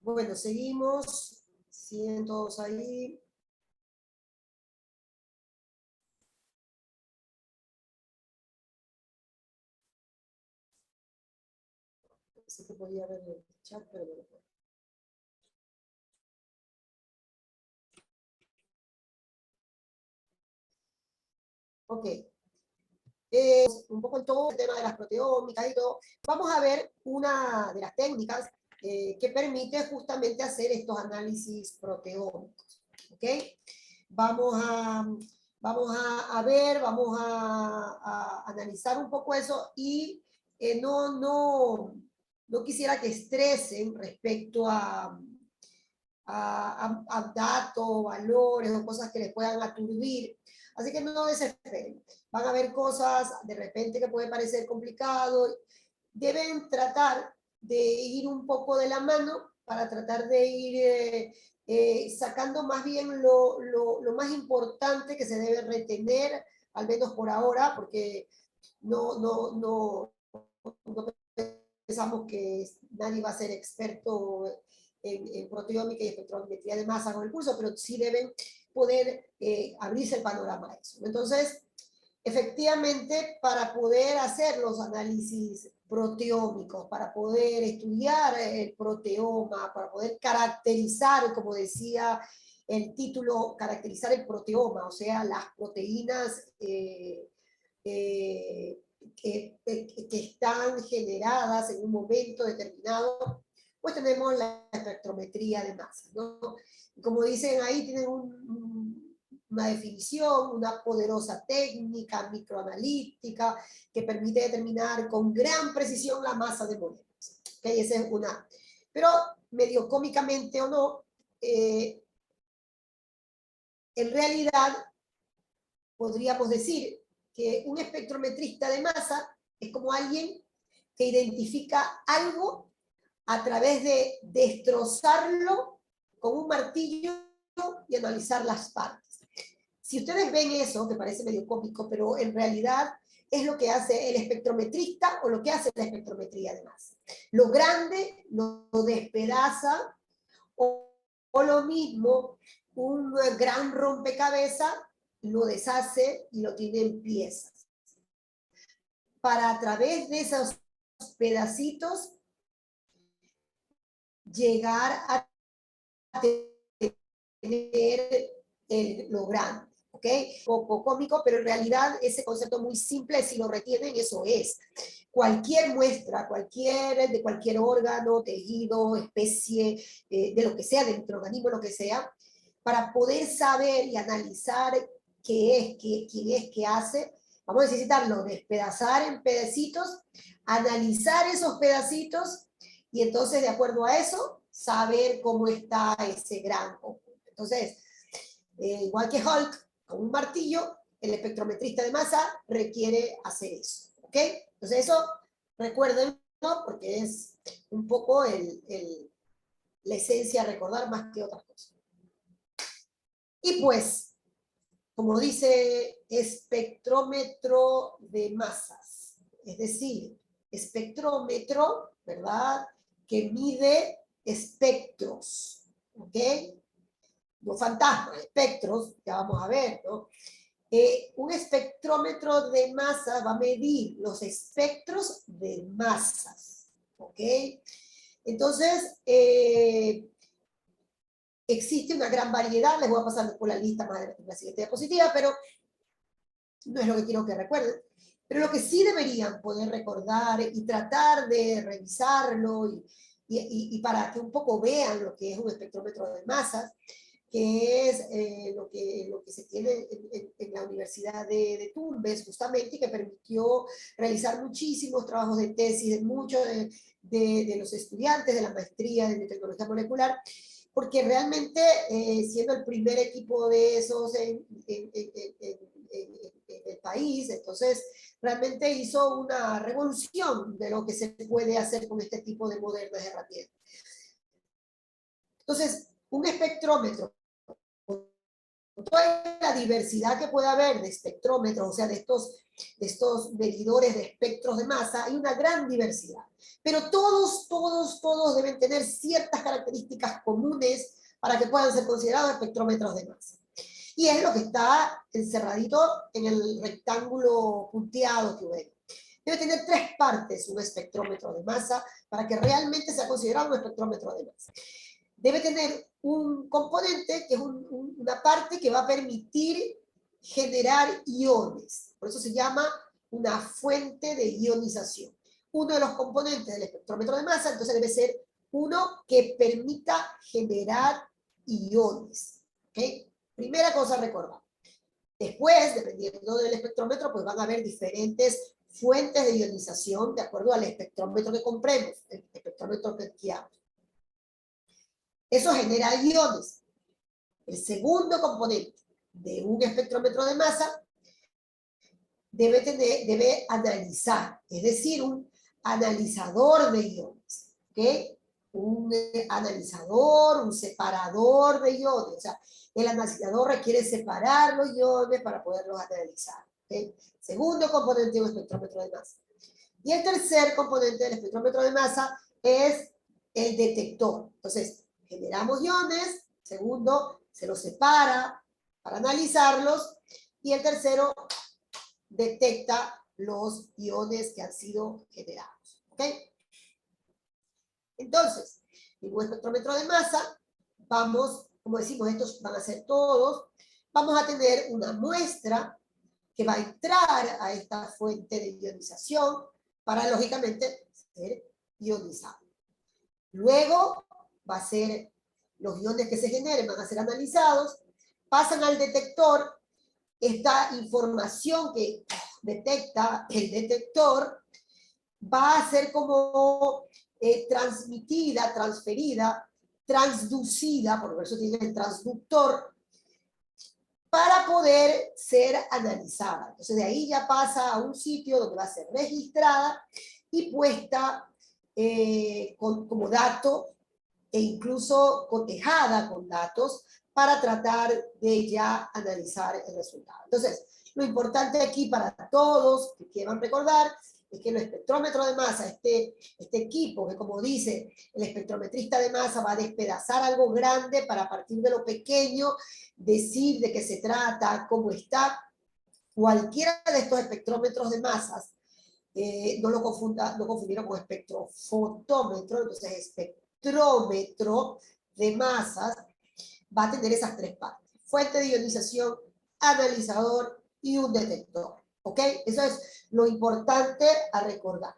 Bueno, seguimos. Siguen todos ahí. Pensé que podía ver el chat, pero no lo puedo. Ok. Un poco en todo el tema de las proteómicas y todo. Vamos a ver una de las técnicas que permite justamente hacer estos análisis proteómicos. ¿Ok? Vamos a, vamos a analizar un poco eso y no quisiera que estresen respecto a datos, valores o cosas que les puedan aturdir. Así que no desesperen. Van a haber cosas de repente que puede parecer complicado. Deben tratar de ir un poco de la mano para tratar de ir sacando más bien lo más importante que se debe retener, al menos por ahora, porque no pensamos que nadie va a ser experto en proteómica y espectrometría de masa con el curso, pero sí deben poder abrirse el panorama a eso. Entonces, efectivamente, para poder hacer los análisis proteómicos, para poder estudiar el proteoma, para poder caracterizar, como decía el título, caracterizar el proteoma, o sea, las proteínas que están generadas en un momento determinado, pues tenemos la espectrometría de masa, ¿no? Como dicen ahí, tienen una definición, una poderosa técnica microanalítica que permite determinar con gran precisión la masa de moléculas. ¿Okay? Esa es una. Pero medio cómicamente o no, en realidad podríamos decir que un espectrometrista de masa es como alguien que identifica algo a través de destrozarlo con un martillo y analizar las partes. Si ustedes ven eso, que parece medio cómico, pero en realidad es lo que hace el espectrometrista o lo que hace la espectrometría de masa. Lo grande lo despedaza o lo mismo, un gran rompecabezas lo deshace y lo tiene en piezas. Para a través de esos pedacitos llegar a tener lo grande. ¿Ok? Poco cómico, pero en realidad ese concepto muy simple, si lo retienen, eso es. Cualquier muestra, de cualquier órgano, tejido, especie, de lo que sea, de microorganismo, lo que sea, para poder saber y analizar quién es, qué hace, vamos a necesitarlo despedazar en pedacitos, analizar esos pedacitos y entonces de acuerdo a eso, saber cómo está ese gran conjunto. Entonces, igual que Hulk, con un martillo, el espectrometrista de masa requiere hacer eso. ¿Ok? Entonces eso, recuérdenlo, porque es un poco la esencia a recordar más que otras cosas. Y pues, como dice, espectrómetro de masas, es decir, espectrómetro, ¿verdad?, que mide espectros, ¿ok? No fantasmas, espectros, ya vamos a ver, ¿no? Un espectrómetro de masa va a medir los espectros de masas, ¿ok? Entonces, existe una gran variedad, les voy a pasar por la lista más en la siguiente diapositiva, pero no es lo que quiero que recuerden. Pero lo que sí deberían poder recordar y tratar de revisarlo y para que un poco vean lo que es un espectrómetro de masas, que es lo que se tiene en la Universidad de Tumbes, justamente, y que permitió realizar muchísimos trabajos de tesis de muchos de los estudiantes de la maestría de tecnología molecular, porque realmente, siendo el primer equipo de esos en el país, entonces realmente hizo una revolución de lo que se puede hacer con este tipo de modernas herramientas. Entonces, un espectrómetro toda la diversidad que pueda haber de espectrómetros, o sea, de estos medidores de espectros de masa, hay una gran diversidad. Pero todos deben tener ciertas características comunes para que puedan ser considerados espectrómetros de masa. Y es lo que está encerradito en el rectángulo punteado que ven. Debe tener 3 partes un espectrómetro de masa para que realmente sea considerado un espectrómetro de masa. Debe tener un componente, que es una parte que va a permitir generar iones. Por eso se llama una fuente de ionización. Uno de los componentes del espectrómetro de masa, entonces debe ser uno que permita generar iones. ¿Okay? Primera cosa a recordar. Después, dependiendo del espectrómetro, pues van a haber diferentes fuentes de ionización de acuerdo al espectrómetro que compremos, el espectrómetro que adquiramos. Eso genera iones. El segundo componente de un espectrómetro de masa debe analizar, es decir, un analizador de iones, ¿ok? Un analizador, un separador de iones, o sea, el analizador requiere separar los iones para poderlos analizar, ¿ok? Segundo componente de un espectrómetro de masa. Y el tercer componente del espectrómetro de masa es el detector. Entonces, generamos iones, segundo, se los separa para analizarlos, y el tercero detecta los iones que han sido generados. ¿Ok? Entonces, en un espectrómetro de masa, vamos, como decimos, estos van a ser todos, vamos a tener una muestra que va a entrar a esta fuente de ionización para, lógicamente, ser ionizado. Luego, va a ser, los iones que se generen van a ser analizados, pasan al detector. Esta información que detecta el detector va a ser como transmitida, transferida, transducida, por eso tiene el transductor, para poder ser analizada. Entonces de ahí ya pasa a un sitio donde va a ser registrada y puesta como dato, e incluso cotejada con datos para tratar de ya analizar el resultado. Entonces, lo importante aquí para todos que quieran recordar es que el espectrómetro de masa, este equipo que, como dice el espectrometrista de masa, va a despedazar algo grande para, a partir de lo pequeño, decir de qué se trata, cómo está. Cualquiera de estos espectrómetros de masas, no lo confundieron con espectrofotómetro, entonces espectrómetro de masas va a tener esas 3 partes: fuente de ionización, analizador y un detector. ¿Ok? Eso es lo importante a recordar.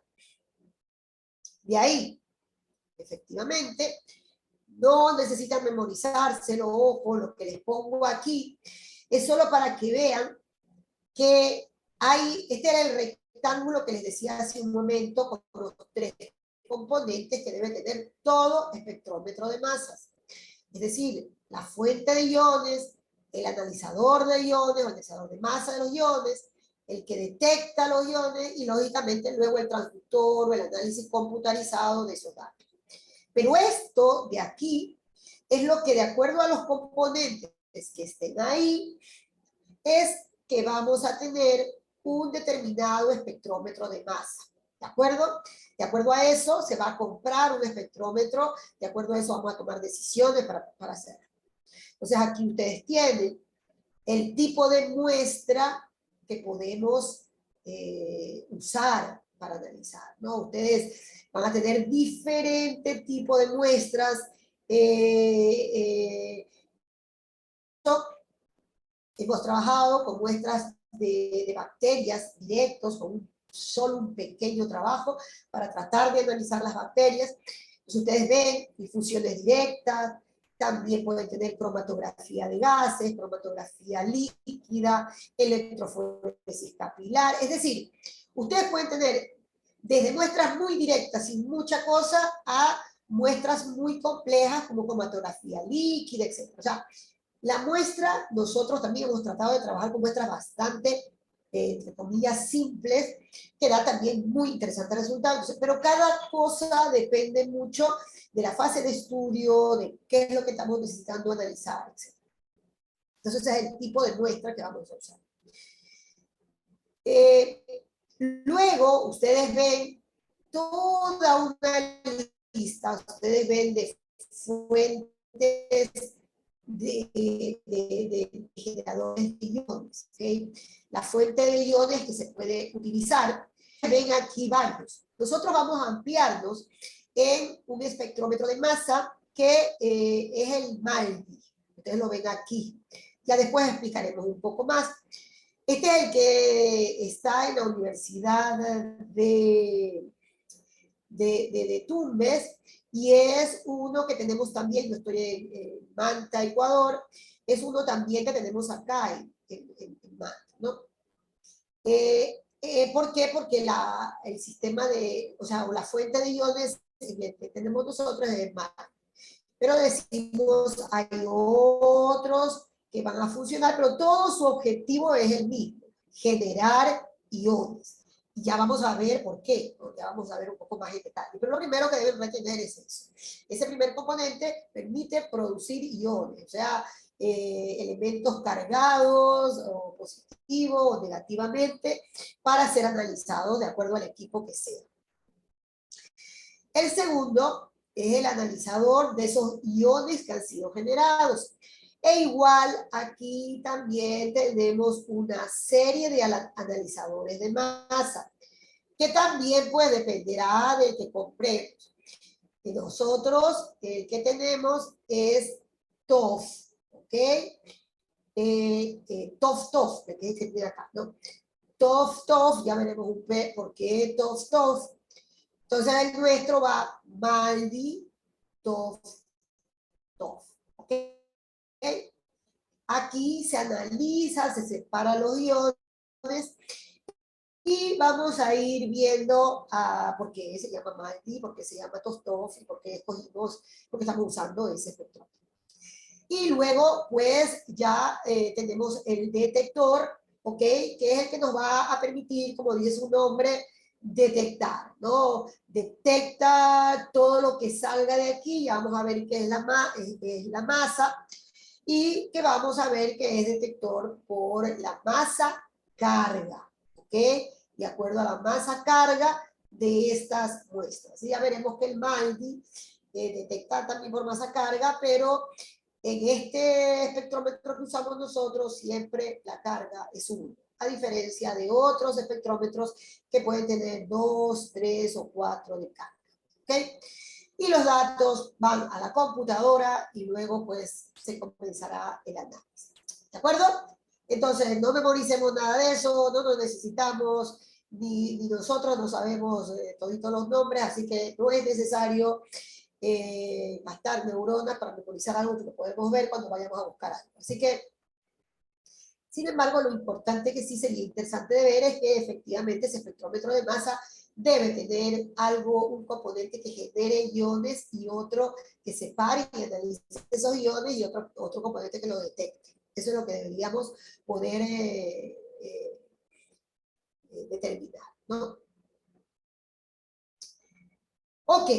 De ahí, efectivamente, no necesitan memorizárselo, ojo, lo que les pongo aquí es solo para que vean que este era el rectángulo que les decía hace un momento, con los 3 componentes que debe tener todo espectrómetro de masas. Es decir, la fuente de iones, el analizador de iones, o analizador de masa de los iones, el que detecta los iones, y lógicamente luego el transductor o el análisis computarizado de esos datos. Pero esto de aquí es lo que, de acuerdo a los componentes que estén ahí, es que vamos a tener un determinado espectrómetro de masa. ¿De acuerdo? De acuerdo a eso, se va a comprar un espectrómetro, de acuerdo a eso vamos a tomar decisiones para hacerlo. Entonces aquí ustedes tienen el tipo de muestra que podemos usar para analizar, ¿no? Ustedes van a tener diferentes tipos de muestras. Hemos trabajado con muestras de bacterias directos, con solo un pequeño trabajo para tratar de analizar las bacterias. Entonces ustedes ven difusiones directas, también pueden tener cromatografía de gases, cromatografía líquida, electroforesis capilar. Es decir, ustedes pueden tener desde muestras muy directas, sin mucha cosa, a muestras muy complejas como cromatografía líquida, etc. O sea, la muestra, nosotros también hemos tratado de trabajar con muestras bastante, entre comillas, simples, que da también muy interesantes resultados. Pero cada cosa depende mucho de la fase de estudio, de qué es lo que estamos necesitando analizar, etc. Entonces ese es el tipo de muestra que vamos a usar. Luego, ustedes ven toda una lista, ustedes ven de fuentes de generadores de iones. ¿Okay? La fuente de iones que se puede utilizar, ven aquí varios. Nosotros vamos a ampliarnos en un espectrómetro de masa que es el MALDI. Ustedes lo ven aquí. Ya después explicaremos un poco más. Este es el que está en la Universidad de Tumbes, y es uno que tenemos también, yo estoy en Manta, Ecuador, es uno también que tenemos acá en Manta, ¿no? ¿Por qué? Porque el sistema de, o sea, la fuente de iones que tenemos nosotros es Manta. Pero decimos, hay otros que van a funcionar, pero todo su objetivo es el mismo, generar iones. Y ya vamos a ver por qué, ¿no? Ya vamos a ver un poco más en detalle. Pero lo primero que deben retener es eso. Ese primer componente permite producir iones, o sea, elementos cargados o positivos o negativamente para ser analizados de acuerdo al equipo que sea. El segundo es el analizador de esos iones que han sido generados. E igual aquí también tenemos una serie de analizadores de masa, que también pues dependerá del que compremos. Y nosotros el que tenemos es TOF, ¿ok? TOF, me tienes que escribir acá, ¿no? TOF, ya veremos un por qué TOF. Entonces el nuestro va MALDI, TOF. ¿Ok? Aquí se analiza, se separa los iones y vamos a ir viendo por qué se llama MALDI, por qué se llama TOF y por qué escogimos, porque estamos usando ese espectro. Y luego, pues, ya tenemos el detector, ¿ok? Que es el que nos va a permitir, como dice su nombre, detectar, ¿no? Detecta todo lo que salga de aquí, ya vamos a ver qué es la masa, y que vamos a ver que es detector por la masa carga, ¿ok? De acuerdo a la masa carga de estas muestras. Y ya veremos que el MALDI detecta también por masa carga, pero en este espectrómetro que usamos nosotros siempre la carga es 1, a diferencia de otros espectrómetros que pueden tener 2, 3 o 4 de carga. ¿Okay? Y los datos van a la computadora y luego pues se comenzará el análisis. ¿De acuerdo? Entonces no memoricemos nada de eso, no lo necesitamos, ni nosotros no sabemos toditos los nombres, así que no es necesario gastar neuronas para memorizar algo que lo podemos ver cuando vayamos a buscar algo. Así que, sin embargo, lo importante que sí sería interesante de ver es que efectivamente ese espectrómetro de masa debe tener algo, un componente que genere iones y otro que separe y analice esos iones y otro componente que lo detecte. Eso es lo que deberíamos poder determinar, ¿no? Ok,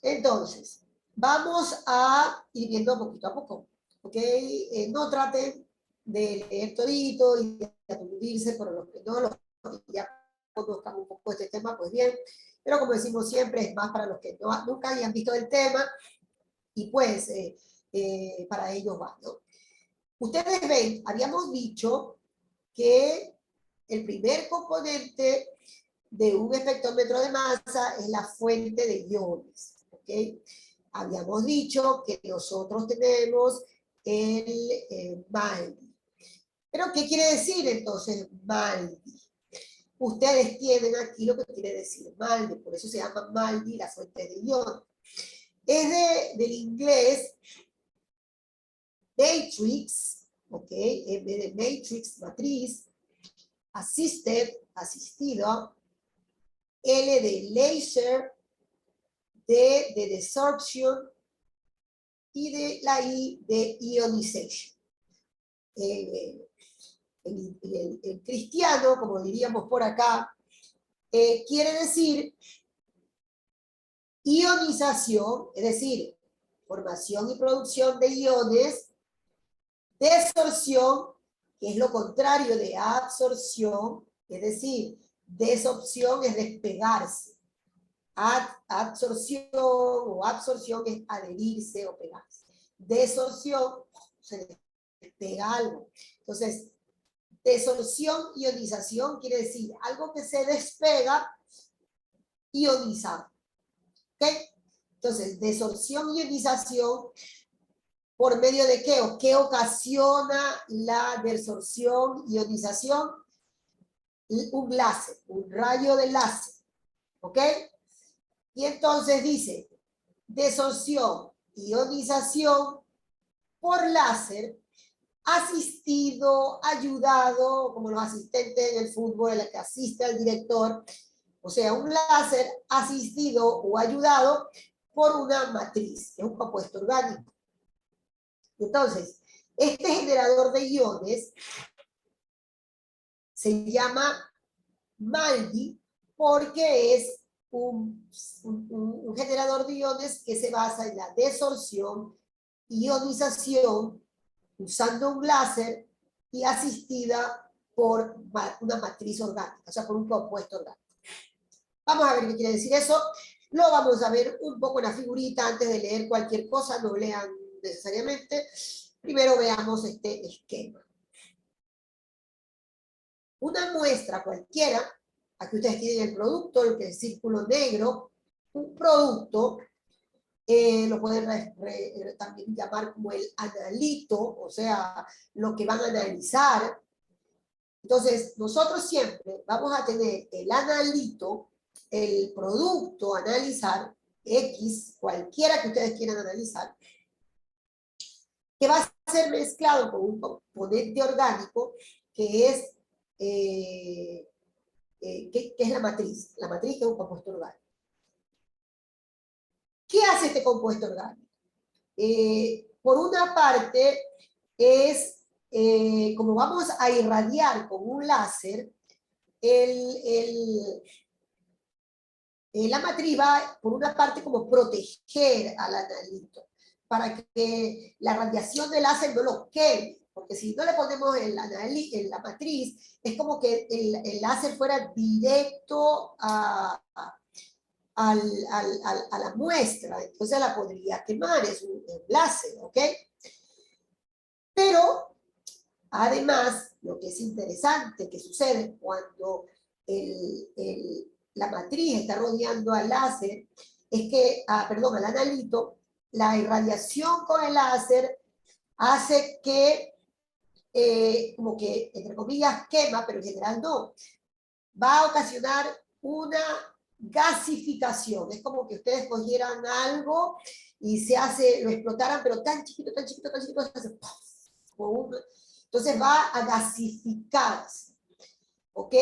entonces, vamos a ir viendo poquito a poco, ¿ok? No traten de leer todito y de aturdirse, por los que no, los que ya conozcan un poco este tema, pues bien, pero como decimos siempre, es más para los que nunca hayan visto el tema, y pues para ellos va, ¿no? Ustedes ven, habíamos dicho que el primer componente de un espectrómetro de masa es la fuente de iones, ¿ok? Habíamos dicho que nosotros tenemos el MALDI. ¿Pero qué quiere decir entonces MALDI? Ustedes tienen aquí lo que quiere decir MALDI, por eso se llama MALDI la fuente de iones. Es del inglés matrix, ¿ok? En vez de matrix, matriz, asistido, L de laser, D de desorption y de la I de ionization. El cristiano, como diríamos por acá, quiere decir ionización, es decir, formación y producción de iones Desorción, que es lo contrario de absorción, es decir, desorción es despegarse. Adsorción o absorción es adherirse o pegarse. Desorción, se despega algo. Entonces, desorción, ionización quiere decir algo que se despega ionizado. ¿Ok? Entonces, desorción, ionización, ¿por medio de qué? ¿O qué ocasiona la desorción, ionización? Un láser, un rayo de láser. ¿Ok? Y entonces dice, desorción, ionización por láser, asistido, ayudado, como los asistentes en el fútbol, el que asiste al director, o sea, un láser asistido o ayudado por una matriz, que es un compuesto orgánico. Entonces, este generador de iones se llama MALDI porque es un generador de iones que se basa en la desorción, ionización, usando un láser y asistida por una matriz orgánica, o sea, por un compuesto orgánico. Vamos a ver qué quiere decir eso. Lo vamos a ver un poco en la figurita antes de leer cualquier cosa, no lean necesariamente. Primero veamos este esquema. Una muestra cualquiera, aquí ustedes tienen el producto, el que es el círculo negro, un producto, lo pueden también llamar como el analito, o sea, lo que van a analizar. Entonces, nosotros siempre vamos a tener el analito, el producto a analizar, X, cualquiera que ustedes quieran analizar, que va a ser mezclado con un componente orgánico que es, que es la matriz que es un compuesto orgánico. ¿Qué hace este compuesto orgánico? Por una parte, es, como vamos a irradiar con un láser, la matriz va, por una parte, como proteger al analito, para que la radiación del láser no lo queme, porque si no le ponemos en la matriz, es como que el láser fuera directo a la muestra, entonces la podría quemar, es un láser, ¿ok? Pero, además, lo que es interesante que sucede cuando la matriz está rodeando al láser, es que, perdón, al analito, la irradiación con el láser hace que, como que, entre comillas, quema, pero en general no, va a ocasionar una gasificación. Es como que ustedes cogieran algo y lo explotaran, pero tan chiquito, tan chiquito, tan chiquito, se hace ¡puf! Entonces va a gasificarse, ¿ok?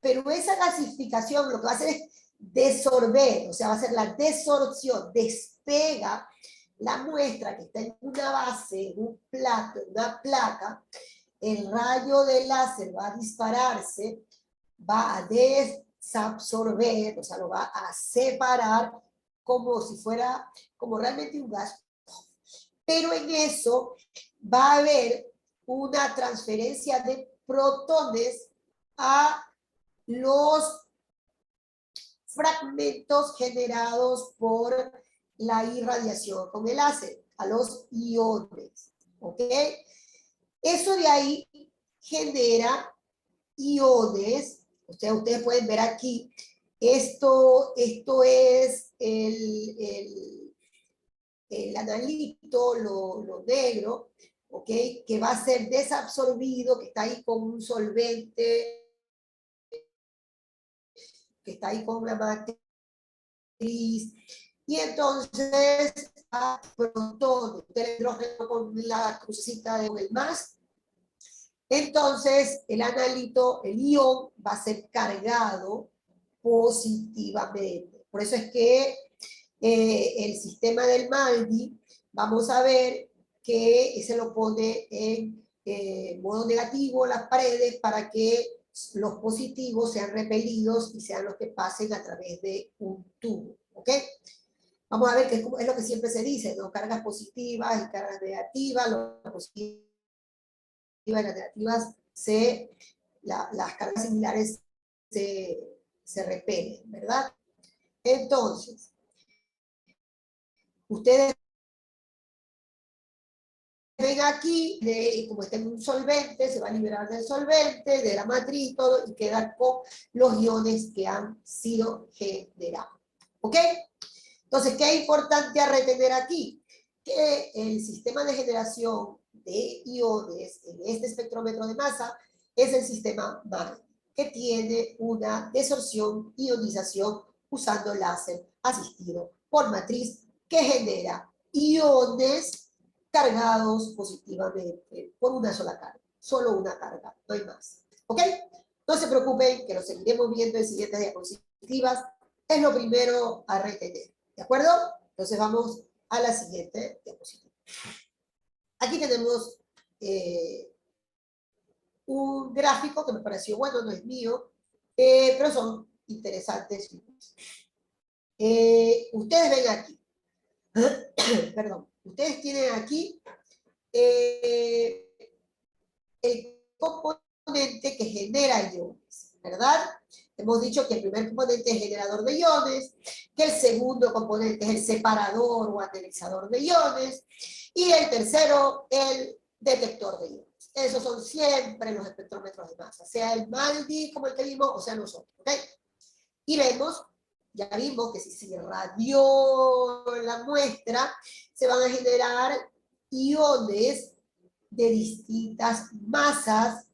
Pero esa gasificación lo que va a hacer es desorber, o sea, va a ser la desorción, despega la muestra que está en una base, en un plato, en una placa, el rayo del láser va a dispararse, va a desabsorber, o sea, lo va a separar como si fuera, como realmente un gas. Pero en eso va a haber una transferencia de protones a los fragmentos generados por la irradiación con el láser, a los iones, ¿ok? Eso de ahí genera iones, o sea, ustedes pueden ver aquí, esto es el analito, lo negro, ¿ok? Que va a ser desabsorbido, que está ahí con un solvente, que está ahí con una matriz, y entonces a protones, el hidrógeno con la crucecita de el más, entonces el analito, el ion, va a ser cargado positivamente. Por eso es que el sistema del MALDI, vamos a ver que se lo pone en modo negativo las paredes para que los positivos sean repelidos y sean los que pasen a través de un tubo, ¿ok? Vamos a ver que es lo que siempre se dice, ¿no? Cargas positivas y cargas negativas, lo positivo y las negativas las cargas similares se repelen, ¿verdad? Entonces, ustedes ven aquí, como está en un solvente, se va a liberar del solvente, de la matriz, todo, y queda con los iones que han sido generados. ¿Ok? Entonces, ¿qué es importante a retener aquí? Que el sistema de generación de iones en este espectrómetro de masa es el sistema MAG, que tiene una desorción, ionización usando láser asistido por matriz que genera iones cargados positivamente por una sola carga, solo una carga, no hay más. ¿Ok? No se preocupen, que lo seguiremos viendo en siguientes diapositivas. Es lo primero a retener. ¿De acuerdo? Entonces vamos a la siguiente diapositiva. Aquí tenemos un gráfico que me pareció bueno, no es mío, pero son interesantes. Ustedes ven aquí, perdón, ustedes tienen aquí el componente que genera iones, ¿verdad? Hemos dicho que el primer componente es generador de iones, que el segundo componente es el separador o analizador de iones, y el tercero, el detector de iones. Esos son siempre los espectrómetros de masa, sea el MALDI como el que vimos, o sea nosotros, ¿ok? Y vemos, ya vimos que si se irradió la muestra, se van a generar iones de distintas masas,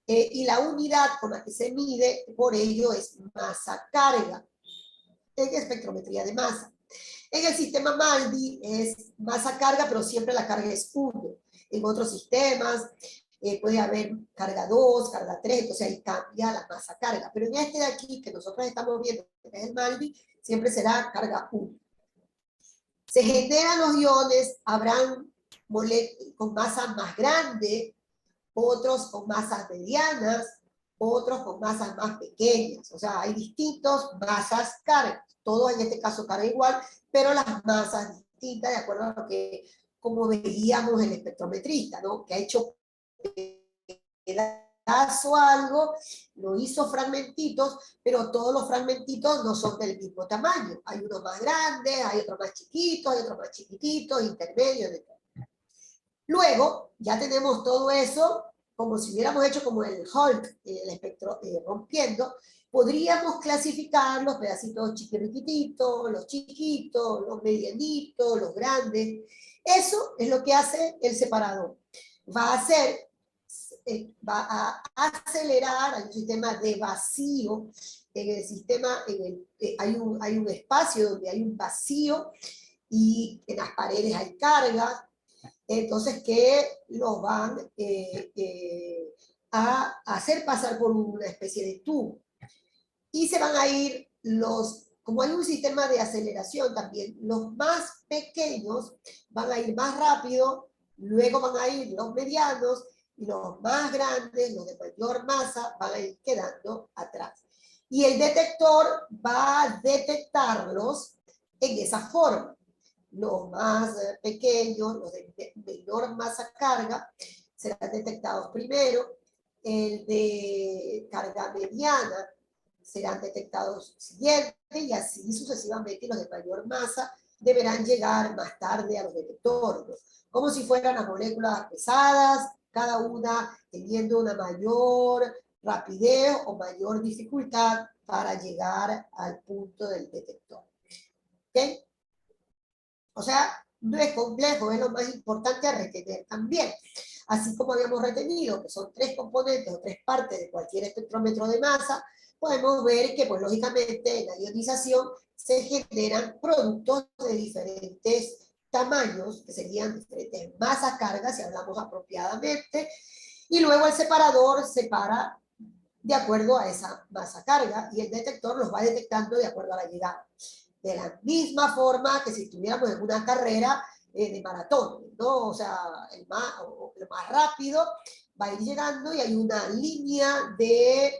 y la unidad con la que se mide, por ello, es masa-carga en espectrometría de masa. En el sistema MALDI es masa-carga, pero siempre la carga es 1. En otros sistemas puede haber carga 2, carga 3, entonces ahí cambia la masa-carga. Pero en este de aquí, que nosotros estamos viendo, que es el MALDI, siempre será carga 1. Se generan los iones, habrán con masa más grande, otros con masas medianas, otros con masas más pequeñas. O sea, hay distintos masas cargas. Todo en este caso carga igual, pero las masas distintas de acuerdo a lo que, como veíamos el espectrometrista, ¿no? Que ha hecho pedazo algo, lo hizo fragmentitos, pero todos los fragmentitos no son del mismo tamaño. Hay unos más grandes, hay otros más chiquitos, hay otros más chiquititos, intermedios, de todo. Luego, ya tenemos todo eso, como si hubiéramos hecho como el Hulk, el espectro rompiendo, podríamos clasificar los pedacitos chiquititos, los chiquitos, los medianitos, los grandes. Eso es lo que hace el separador. Va a acelerar, hay un sistema de vacío, en el sistema, hay un espacio donde hay un vacío y en las paredes hay cargas, entonces que los van a hacer pasar por una especie de tubo. Y se van a ir como hay un sistema de aceleración también, los más pequeños van a ir más rápido, luego van a ir los medianos, y los más grandes, los de mayor masa, van a ir quedando atrás. Y el detector va a detectarlos en esa forma. Los más pequeños, los de menor masa carga, serán detectados primero. El de carga mediana serán detectados siguientes, y así sucesivamente, y los de mayor masa deberán llegar más tarde a los detectores, como si fueran las moléculas pesadas, cada una teniendo una mayor rapidez o mayor dificultad para llegar al punto del detector. ¿Ok? O sea, no es complejo, es lo más importante a retener también. Así como habíamos retenido que son 3 componentes o 3 partes de cualquier espectrómetro de masa, podemos ver que, pues lógicamente, en la ionización se generan productos de diferentes tamaños, que serían diferentes masas cargas, si hablamos apropiadamente, y luego el separador separa de acuerdo a esa masa carga, y el detector los va detectando de acuerdo a la llegada. De la misma forma que si estuviéramos en una carrera de maratón, ¿no? O sea, el más rápido va a ir llegando y hay una línea de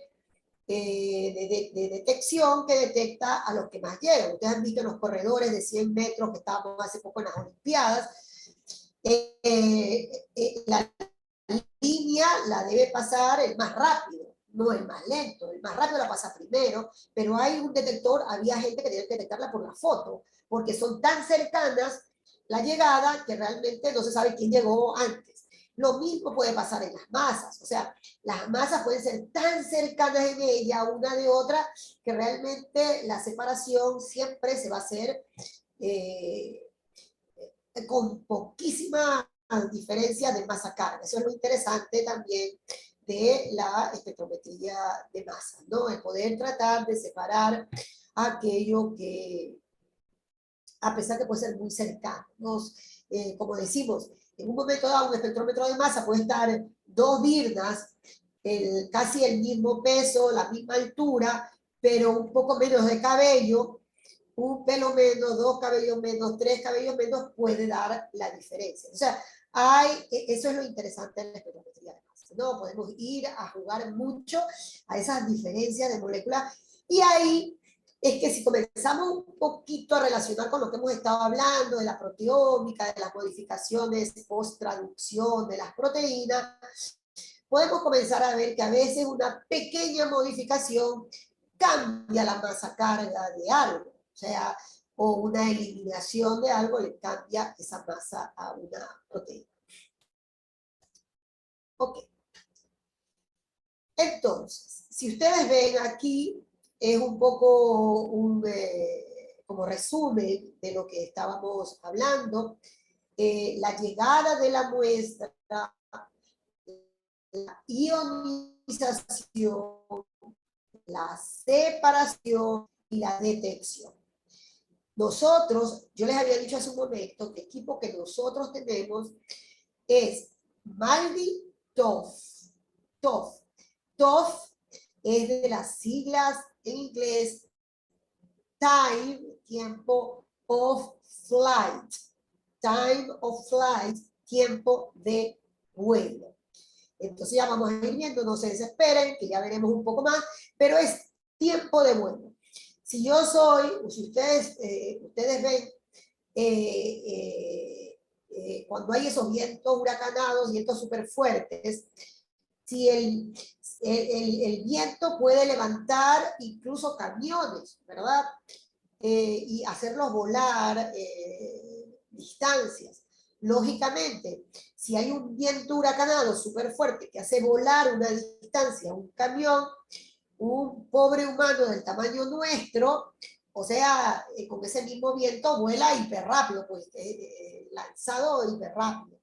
detección que detecta a los que más llegan. Ustedes han visto los corredores de 100 metros que estábamos hace poco en las Olimpiadas. La línea la debe pasar el más rápido, no el más lento. El más rápido la pasa primero, pero hay un detector, había gente que tenía que detectarla por la foto, porque son tan cercanas la llegada que realmente no se sabe quién llegó antes. Lo mismo puede pasar en las masas, o sea, las masas pueden ser tan cercanas en ella una de otra que realmente la separación siempre se va a hacer con poquísima diferencia de masa-carga. Eso es lo interesante también de la espectrometría de masa, ¿no? El poder tratar de separar aquello que, a pesar que puede ser muy cercano, ¿no? Como decimos, en un momento dado un espectrómetro de masa puede estar dos virnas, casi el mismo peso, la misma altura, pero un poco menos de cabello, un pelo menos, dos cabellos menos, tres cabellos menos, puede dar la diferencia. O sea, eso es lo interesante en la espectrometría de masa, ¿no? Podemos ir a jugar mucho a esas diferencias de moléculas y ahí es que si comenzamos un poquito a relacionar con lo que hemos estado hablando de la proteómica, de las modificaciones post-traducción de las proteínas, podemos comenzar a ver que a veces una pequeña modificación cambia la masa carga de algo, o sea, o una eliminación de algo le cambia esa masa a una proteína. Ok. Entonces, si ustedes ven aquí, es un poco como resumen de lo que estábamos hablando. La llegada de la muestra, la ionización, la separación y la detección. Nosotros, yo les había dicho hace un momento, que el equipo que nosotros tenemos es MALDI-TOF. TOF. TOF es de las siglas en inglés Time, tiempo of flight. Time of flight, tiempo de vuelo. Entonces ya vamos a ir viendo, no se desesperen, que ya veremos un poco más, pero es tiempo de vuelo. Si yo soy, si ustedes ven, cuando hay esos vientos huracanados, vientos súper fuertes, si el viento puede levantar incluso camiones, ¿verdad? Y hacerlos volar distancias. Lógicamente, si hay un viento huracanado súper fuerte que hace volar una distancia, un camión, un pobre humano del tamaño nuestro, o sea, con ese mismo viento vuela hiper rápido, pues lanzado hiper rápido.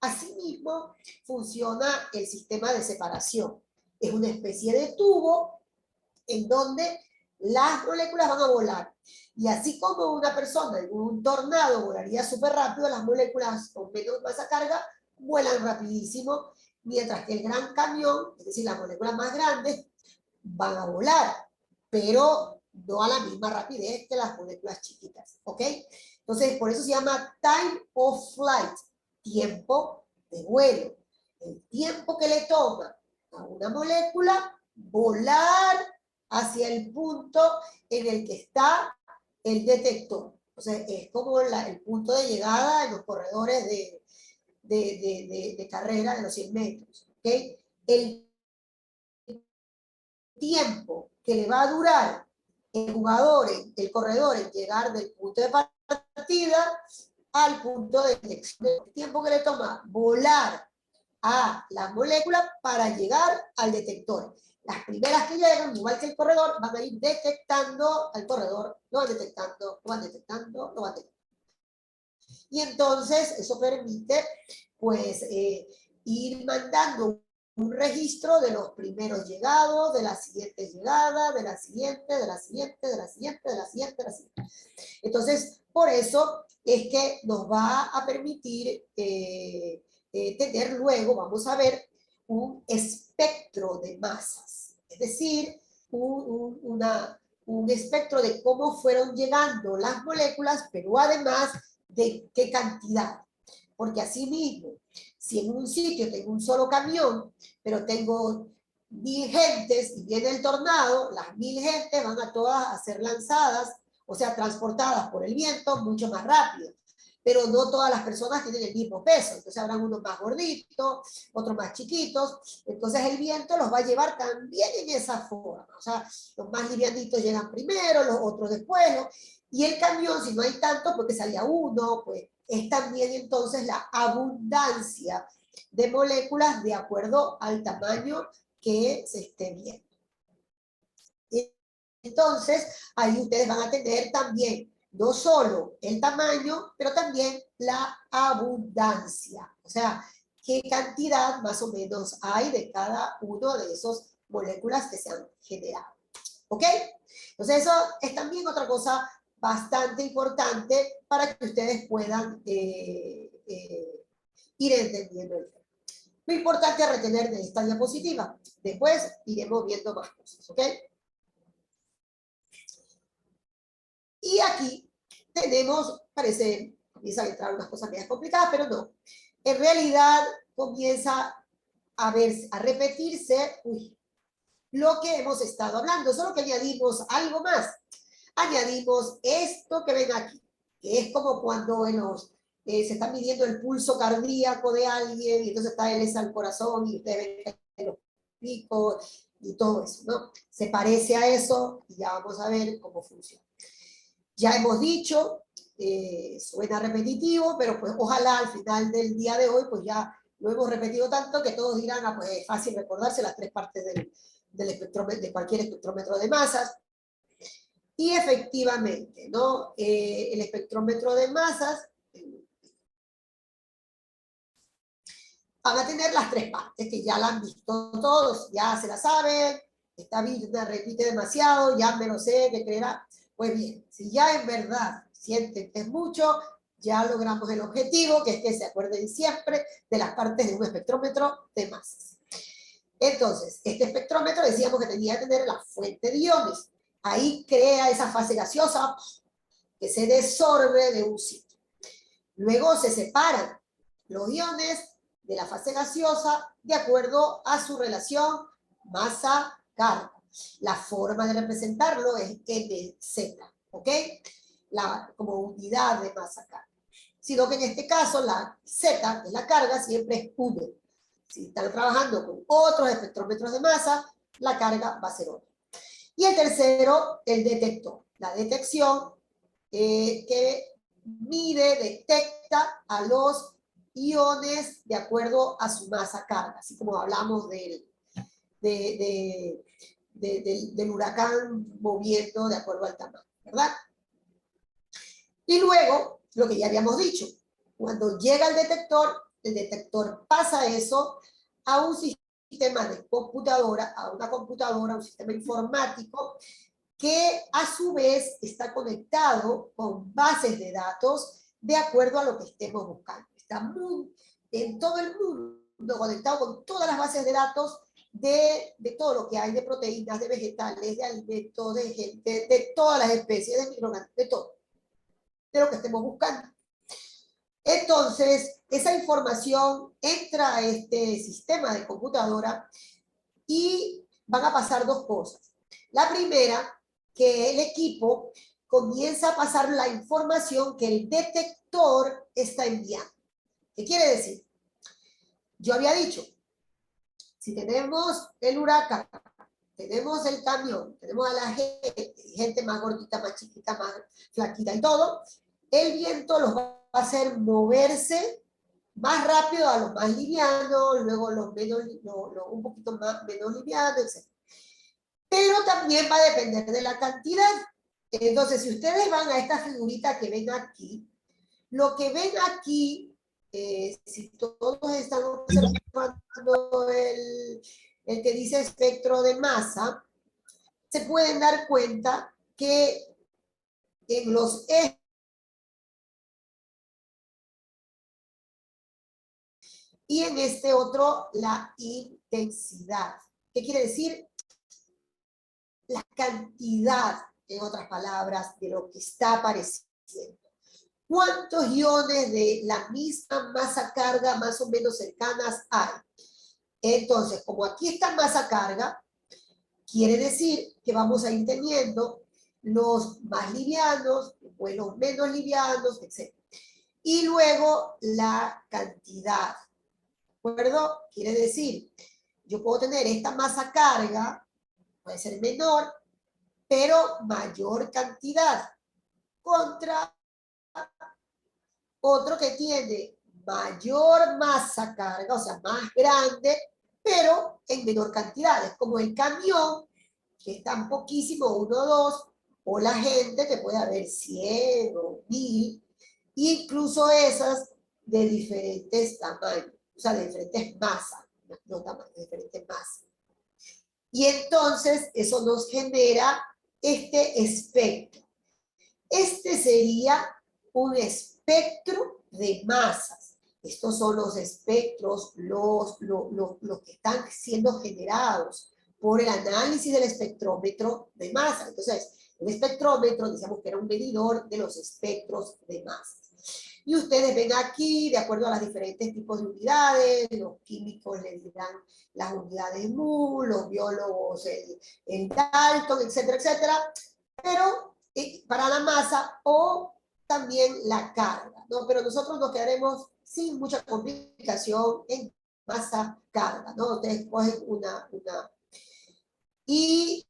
Asimismo, funciona el sistema de separación. Es una especie de tubo en donde las moléculas van a volar. Y así como una persona en un tornado volaría súper rápido, las moléculas con menos masa carga vuelan rapidísimo, mientras que el gran camión, es decir, las moléculas más grandes, van a volar, pero no a la misma rapidez que las moléculas chiquitas, ¿ok? Entonces, por eso se llama time of flight, tiempo de vuelo. El tiempo que le toma a una molécula volar hacia el punto en el que está el detector. O sea, es como el punto de llegada en los corredores de carrera de los 100 metros. ¿Okay? El tiempo que le va a durar el jugador, el corredor, en llegar del punto de partida al punto de detección. El tiempo que le toma volar a la molécula para llegar al detector. Las primeras que llegan, igual que el corredor, van a ir detectando al corredor, lo van detectando, lo van detectando, lo van detectando. Y entonces eso permite, pues, ir mandando un registro de los primeros llegados, de la siguiente llegada, de la siguiente, de la siguiente, de la siguiente, de la siguiente, de la siguiente. Entonces, por eso es que nos va a permitir tener luego, vamos a ver, un espectro de masas. Es decir, un espectro de cómo fueron llegando las moléculas, pero además de qué cantidad. Porque así mismo, si en un sitio tengo un solo camión, pero tengo 1000 gentes y viene el tornado, las 1000 gentes van a todas a ser lanzadas, o sea, transportadas por el viento mucho más rápido. pero no todas las personas tienen el mismo peso. Entonces habrán unos más gorditos, otros más chiquitos. Entonces el viento los va a llevar también en esa forma. O sea, los más livianitos llegan primero, los otros después, ¿no? Y el camión, si no hay tanto, porque salía uno, pues es también entonces la abundancia de moléculas de acuerdo al tamaño que se esté viendo. Entonces, ahí ustedes van a tener también no solo el tamaño, pero también la abundancia. O sea, qué cantidad más o menos hay de cada uno de esos moléculas que se han generado. ¿Ok? Entonces, eso es también otra cosa bastante importante para que ustedes puedan ir entendiendo el tema. Lo importante es retener de esta diapositiva. Después iremos viendo más cosas. ¿Ok? Y aquí tenemos, comienzan a entrar unas cosas medias complicadas, pero no. En realidad comienza a repetirse lo que hemos estado hablando, solo que añadimos algo más. Añadimos esto que ven aquí, que es como cuando se está midiendo el pulso cardíaco de alguien y entonces está él al corazón y ustedes ven los picos y todo eso, ¿no? Se parece a eso y ya vamos a ver cómo funciona. Ya hemos dicho, suena repetitivo, pero pues ojalá al final del día de hoy pues ya lo hemos repetido tanto que todos dirán, ah, pues es fácil recordarse las tres partes de cualquier espectrómetro de masas. Y efectivamente, ¿no? El espectrómetro de masas van a tener las tres partes, que ya la han visto todos, ya se la saben, esta vida repite demasiado, ya me lo sé, que creerá. Pues bien, si ya en verdad sienten que es mucho, ya logramos el objetivo, que es que se acuerden siempre de las partes de un espectrómetro de masas. Entonces, este espectrómetro decíamos que tenía que tener la fuente de iones. Ahí crea esa fase gaseosa que se desorbe de un sitio. Luego se separan los iones de la fase gaseosa de acuerdo a su relación masa-carga. La forma de representarlo es MZ, ¿ok? Como unidad de masa-carga. Sino que en este caso la Z, que es la carga, siempre es 1. Si están trabajando con otros espectrómetros de masa, la carga va a ser otra. Y el tercero, el detector. La detección que detecta a los iones de acuerdo a su masa carga, así como hablamos del huracán moviendo de acuerdo al tamaño, ¿verdad? Y luego, lo que ya habíamos dicho, cuando llega el detector pasa eso a un sistema de computadora, a una computadora, un sistema informático, que a su vez está conectado con bases de datos de acuerdo a lo que estemos buscando. Está en todo el mundo conectado con todas las bases de datos de todo lo que hay de proteínas, de vegetales, de alimentos, de gente, de todas las especies, de microorganismos, de todo, de lo que estemos buscando. Entonces, esa información entra a este sistema de computadora y van a pasar dos cosas. La primera, que el equipo comienza a pasar la información que el detector está enviando. ¿Qué quiere decir? Yo había dicho, si tenemos el huracán, tenemos el camión, tenemos a la gente más gordita, más chiquita, más flaquita y todo, el viento los va a hacer moverse más rápido a los más livianos, luego los menos, un poquito más menos livianos, etc. Pero también va a depender de la cantidad. Entonces, si ustedes van a esta figurita que ven aquí, lo que ven aquí, si todos están observando el que dice espectro de masa, se pueden dar cuenta que en los ejes y en este otro la intensidad. ¿Qué quiere decir? La cantidad, en otras palabras, de lo que está apareciendo. ¿Cuántos iones de la misma masa carga más o menos cercanas hay? Entonces, como aquí está masa carga, quiere decir que vamos a ir teniendo los más livianos, pues los menos livianos, etc. Y luego la cantidad, ¿de acuerdo? Quiere decir, yo puedo tener esta masa carga, puede ser menor, pero mayor cantidad, contra otro que tiene mayor masa carga, o sea, más grande, pero en menor cantidad. Es como el camión, que es tan poquísimo, 1 o 2, o la gente, que puede haber 100 o 1000, incluso esas de diferentes tamaños, o sea, de diferentes masas, no tamaños, de diferentes masas. Y entonces eso nos genera este espectro. Este sería un espectro de masas. Estos son los espectros, los que están siendo generados por el análisis del espectrómetro de masa. Entonces, el espectrómetro, decíamos que era un medidor de los espectros de masas. Y ustedes ven aquí, de acuerdo a los diferentes tipos de unidades, los químicos le dirán las unidades mol, los biólogos el Dalton, etcétera, etcétera. Pero para la masa o también la carga, ¿no? Pero nosotros nos quedaremos sin mucha complicación en masa-carga, ¿no? Ustedes cogen una... Y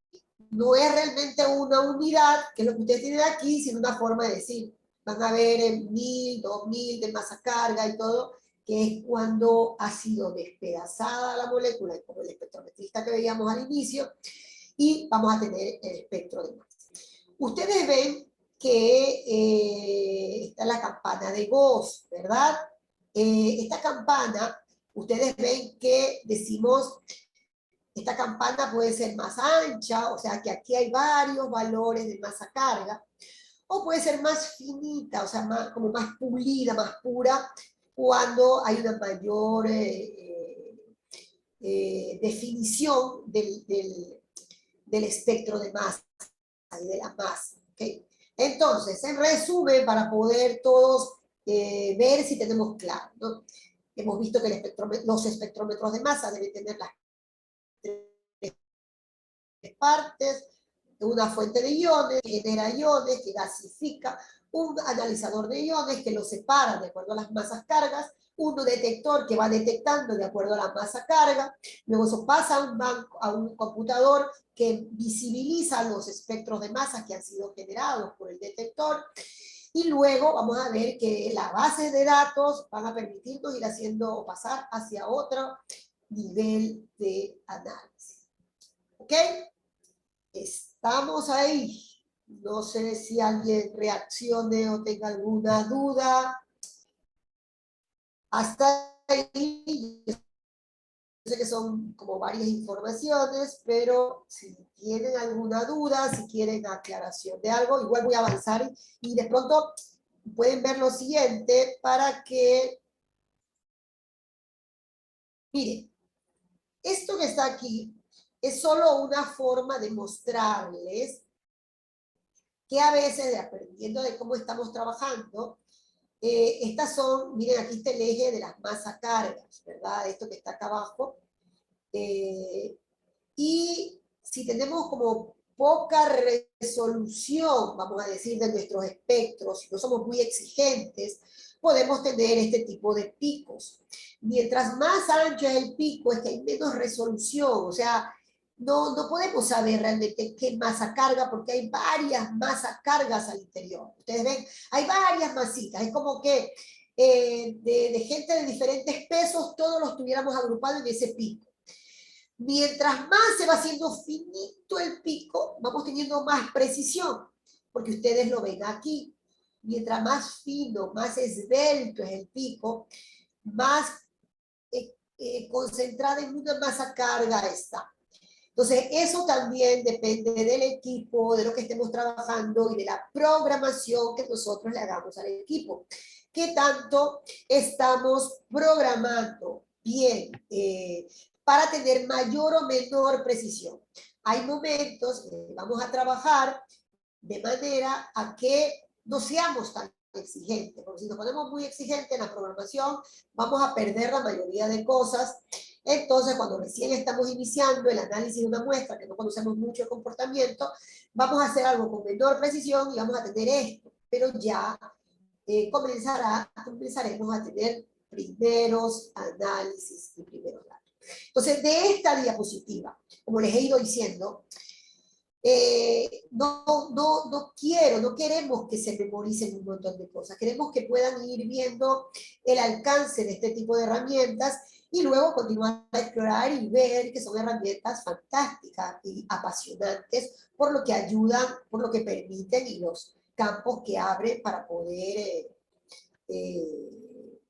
no es realmente una unidad, que es lo que ustedes tienen aquí, sino una forma de decir, van a ver en 1000, 2000 de masa carga y todo, que es cuando ha sido despedazada la molécula, como el espectrometrista que veíamos al inicio, y vamos a tener el espectro de masa. Ustedes ven que está la campana de Gauss, ¿verdad? Esta campana, ustedes ven que decimos, esta campana puede ser más ancha, o sea que aquí hay varios valores de masa carga, o puede ser más finita, o sea, como más pulida, más pura, cuando hay una mayor definición del espectro de masa y de la masa. ¿Okay? Entonces, en resumen, para poder todos ver si tenemos claro, ¿no? Hemos visto que los espectrómetros de masa deben tener las 3 partes, una fuente de iones, que genera iones, que gasifica, un analizador de iones que los separa de acuerdo a las masas cargas, un detector que va detectando de acuerdo a la masa carga, luego eso pasa a un computador que visibiliza los espectros de masa que han sido generados por el detector, y luego vamos a ver que las bases de datos van a permitirnos ir haciendo o pasar hacia otro nivel de análisis. ¿Ok? Estamos ahí. No sé si alguien reaccione o tenga alguna duda. Hasta ahí, yo sé que son como varias informaciones, pero si tienen alguna duda, si quieren aclaración de algo, igual voy a avanzar y de pronto pueden ver lo siguiente para que, miren, esto que está aquí es solo una forma de mostrarles que a veces, aprendiendo de cómo estamos trabajando, estas son, miren, aquí está el eje de las masas cargas, ¿verdad? Esto que está acá abajo. Y si tenemos como poca resolución, vamos a decir, de nuestros espectros, si no somos muy exigentes, podemos tener este tipo de picos. Mientras más ancho es el pico, es que hay menos resolución, o sea, no podemos saber realmente qué masa carga, porque hay varias masas cargas al interior. Ustedes ven, hay varias masitas, es como que de gente de diferentes pesos, todos los tuviéramos agrupados en ese pico. Mientras más se va haciendo finito el pico, vamos teniendo más precisión, porque ustedes lo ven aquí. Mientras más fino, más esbelto es el pico, más concentrada en una masa carga está. Entonces, eso también depende del equipo, de lo que estemos trabajando y de la programación que nosotros le hagamos al equipo. ¿Qué tanto estamos programando bien para tener mayor o menor precisión? Hay momentos que vamos a trabajar de manera a que no seamos tan exigentes, porque si nos ponemos muy exigentes en la programación, vamos a perder la mayoría de cosas. Entonces, cuando recién estamos iniciando el análisis de una muestra, que no conocemos mucho el comportamiento, vamos a hacer algo con menor precisión y vamos a tener esto, pero ya comenzaremos a tener primeros análisis y primeros datos. Entonces, de esta diapositiva, como les he ido diciendo, no queremos que se memoricen un montón de cosas, queremos que puedan ir viendo el alcance de este tipo de herramientas y luego continuar a explorar y ver que son herramientas fantásticas y apasionantes por lo que ayudan, por lo que permiten y los campos que abren para poder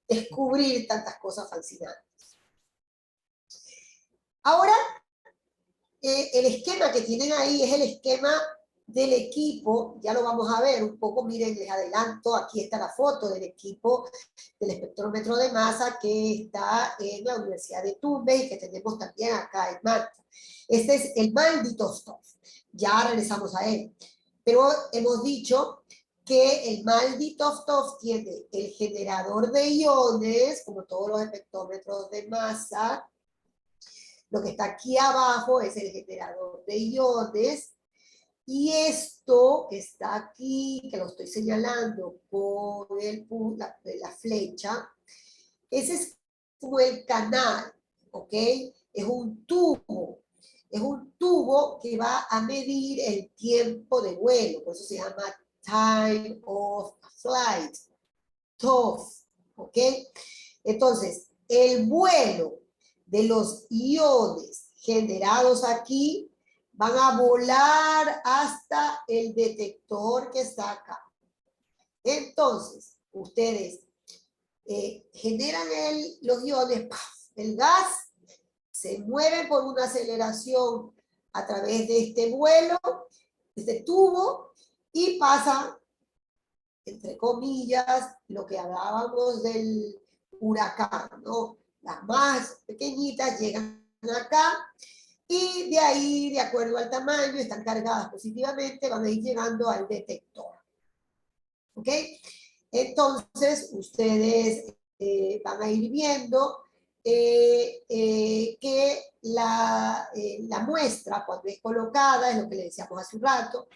descubrir tantas cosas fascinantes. Ahora, el esquema que tienen ahí es el esquema del equipo, ya lo vamos a ver un poco, miren, les adelanto, aquí está la foto del equipo del espectrómetro de masa que está en la Universidad de Tumbes y que tenemos también acá en Malta. Este es el MALDI-TOF, ya regresamos a él, pero hemos dicho que el MALDI-TOF tiene el generador de iones, como todos los espectrómetros de masa. Lo que está aquí abajo es el generador de iones. Y esto que está aquí, que lo estoy señalando con la flecha, ese es como el canal, ¿ok? Es un tubo que va a medir el tiempo de vuelo, por eso se llama time of flight, TOF, ¿ok? Entonces, el vuelo de los iones generados aquí van a volar hasta el detector que está acá. Entonces, ustedes generan los iones, el gas, se mueve por una aceleración a través de este vuelo, este tubo, y pasa, entre comillas, lo que hablábamos del huracán, ¿no? Las más pequeñitas llegan acá, y de ahí, de acuerdo al tamaño, están cargadas positivamente, van a ir llegando al detector. ¿Ok? Entonces, ustedes van a ir viendo que la muestra, cuando es colocada, es lo que le decíamos hace un rato,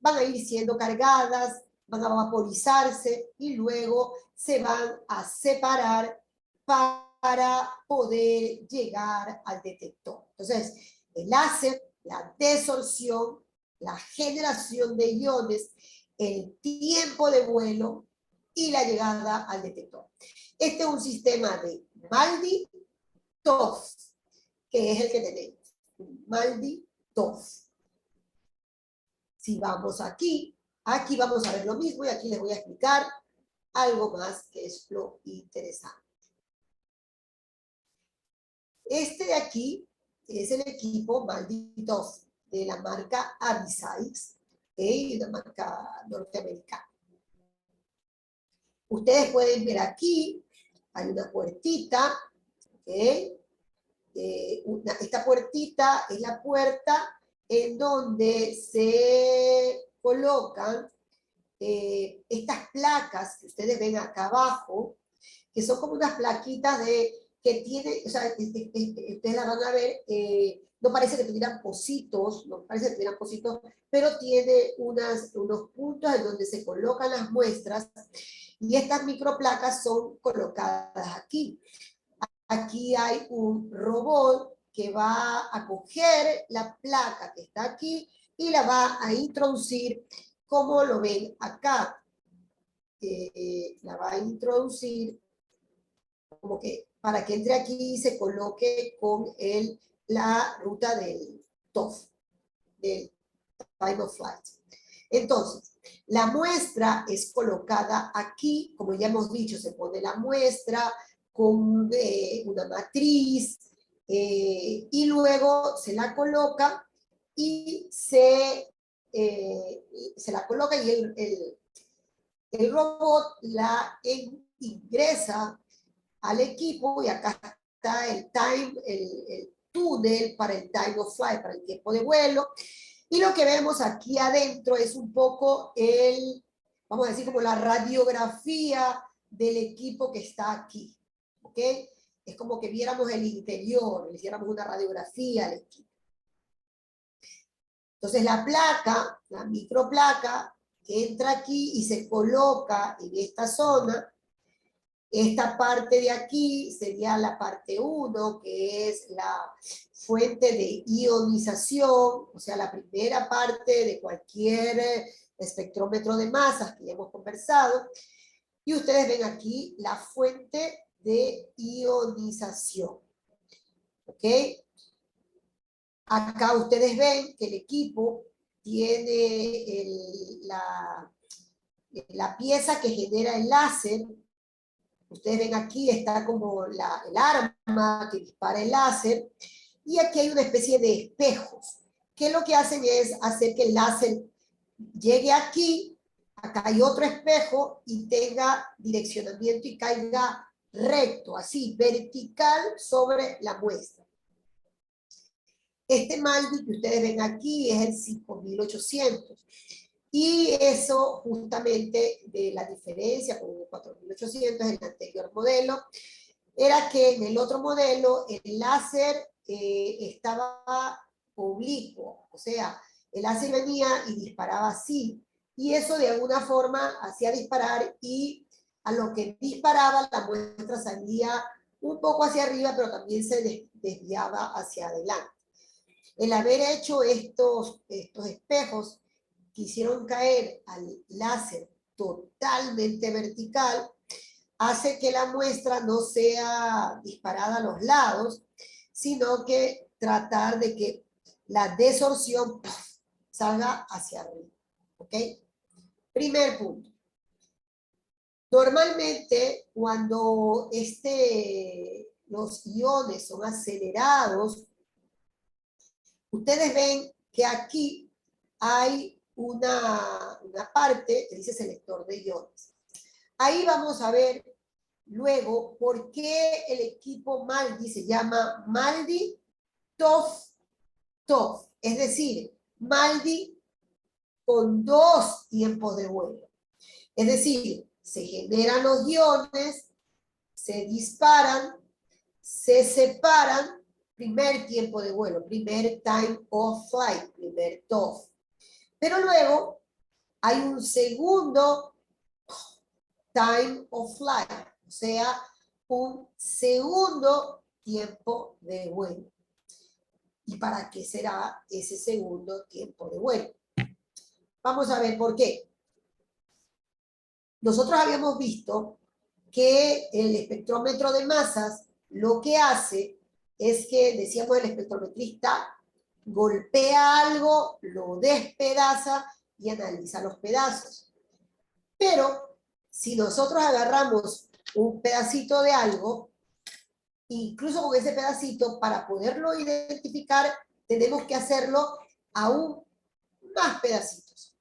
van a ir siendo cargadas, van a vaporizarse y luego se van a separar para poder llegar al detector. Entonces, el láser, la desorción, la generación de iones, el tiempo de vuelo y la llegada al detector. Este es un sistema de MALDI-TOF, que es el que tenemos. MALDI-TOF. Si vamos aquí, aquí vamos a ver lo mismo y aquí les voy a explicar algo más que es lo interesante. Este de aquí es el equipo MALDI-TOF de la marca Avisize, una marca norteamericana. Ustedes pueden ver aquí, hay una puertita, ¿okay? Esta puertita es la puerta en donde se colocan estas placas que ustedes ven acá abajo, que son como unas plaquitas que tienen, o sea, ustedes la van a ver, no parece que tuvieran pocitos, no parece que tuvieran pocitos, pero tiene unos puntos en donde se colocan las muestras y estas microplacas son colocadas aquí. Aquí hay un robot que va a coger la placa que está aquí y la va a introducir, como lo ven acá. La va a introducir como que para que entre aquí y se coloque con la ruta del TOF, del Time of Flight. Entonces, la muestra es colocada aquí, como ya hemos dicho, se pone la muestra con una matriz y luego se la coloca y se la coloca y el robot la ingresa al equipo y acá está el túnel para el time of flight, para el tiempo de vuelo. Y lo que vemos aquí adentro es un poco vamos a decir, como la radiografía del equipo que está aquí. ¿Ok? Es como que viéramos el interior, le hiciéramos una radiografía al equipo. Entonces la placa, la microplaca, entra aquí y se coloca en esta zona. Esta parte de aquí sería la parte 1, que es la fuente de ionización, o sea, la primera parte de cualquier espectrómetro de masas que ya hemos conversado. Y ustedes ven aquí la fuente de ionización. ¿Ok? Acá ustedes ven que el equipo tiene la pieza que genera el láser. Ustedes ven aquí está como el arma que dispara el láser. Y aquí hay una especie de espejos, que lo que hacen es hacer que el láser llegue aquí, acá hay otro espejo y tenga direccionamiento y caiga recto, así, vertical sobre la muestra. Este MALDI que ustedes ven aquí es el 5800. Y eso justamente de la diferencia con el 4800 en el anterior modelo, era que en el otro modelo el láser estaba oblicuo, o sea, el láser venía y disparaba así, y eso de alguna forma hacía disparar y a lo que disparaba la muestra salía un poco hacia arriba, pero también se desviaba hacia adelante. El haber hecho estos espejos que hicieron caer al láser totalmente vertical, hace que la muestra no sea disparada a los lados, sino que tratar de que la desorción salga hacia arriba. ¿Ok? Primer punto. Normalmente, cuando los iones son acelerados, ustedes ven que aquí hay una parte que dice selector de iones. Ahí vamos a ver luego por qué el equipo MALDI se llama MALDI TOF, es decir, MALDI con 2 tiempos de vuelo. Es decir, se generan los iones, se disparan, se separan, primer tiempo de vuelo, primer time of flight, primer TOF. Pero luego hay un segundo time of flight, o sea, un segundo tiempo de vuelo. ¿Y para qué será ese segundo tiempo de vuelo? Vamos a ver por qué. Nosotros habíamos visto que el espectrómetro de masas lo que hace es que, decíamos, el espectrometrista golpea algo, lo despedaza y analiza los pedazos. Pero si nosotros agarramos un pedacito de algo, incluso con ese pedacito, para poderlo identificar, tenemos que hacerlo aún más pedacitos.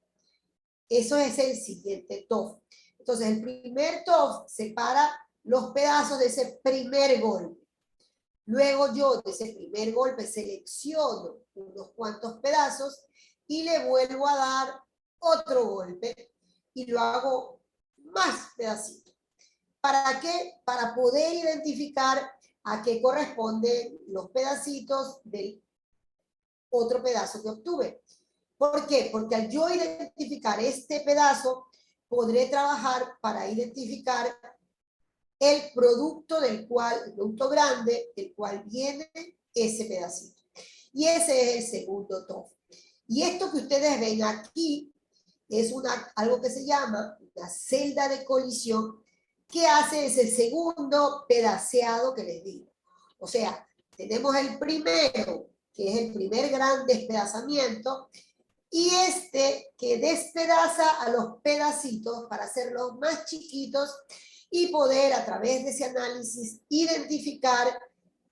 Eso es el siguiente TOF. Entonces, el primer TOF separa los pedazos de ese primer golpe. Luego yo de ese primer golpe selecciono unos cuantos pedazos y le vuelvo a dar otro golpe y lo hago más pedacitos. ¿Para qué? Para poder identificar a qué corresponden los pedacitos del otro pedazo que obtuve. ¿Por qué? Porque al yo identificar este pedazo, podré trabajar para identificar el producto del cual, el producto grande, del cual viene ese pedacito. Y ese es el segundo TOF. Y esto que ustedes ven aquí es algo que se llama una celda de colisión que hace ese segundo pedaceado que les digo. O sea, tenemos el primero, que es el primer gran despedazamiento, y este que despedaza a los pedacitos para hacerlos más chiquitos y poder a través de ese análisis identificar,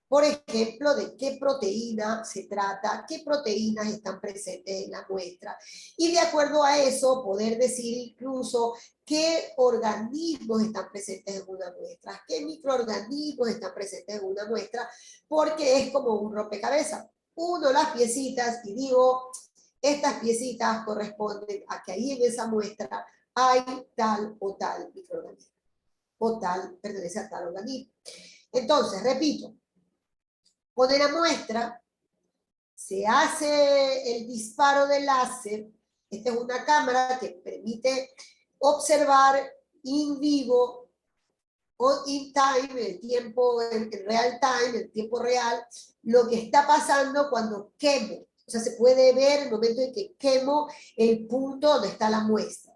por ejemplo, de qué proteína se trata, qué proteínas están presentes en la muestra, y de acuerdo a eso poder decir incluso qué organismos están presentes en una muestra, qué microorganismos están presentes en una muestra, porque es como un rompecabezas. Uno las piecitas y digo, estas piecitas corresponden a que ahí en esa muestra hay tal o tal microorganismo, o tal, pertenece a tal organismo. Entonces, repito, con la muestra se hace el disparo del láser Esta es una cámara que permite observar in vivo o in time, el tiempo, en real time, el tiempo real, lo que está pasando cuando quemo. O sea, se puede ver el momento en que quemo el punto donde está la muestra.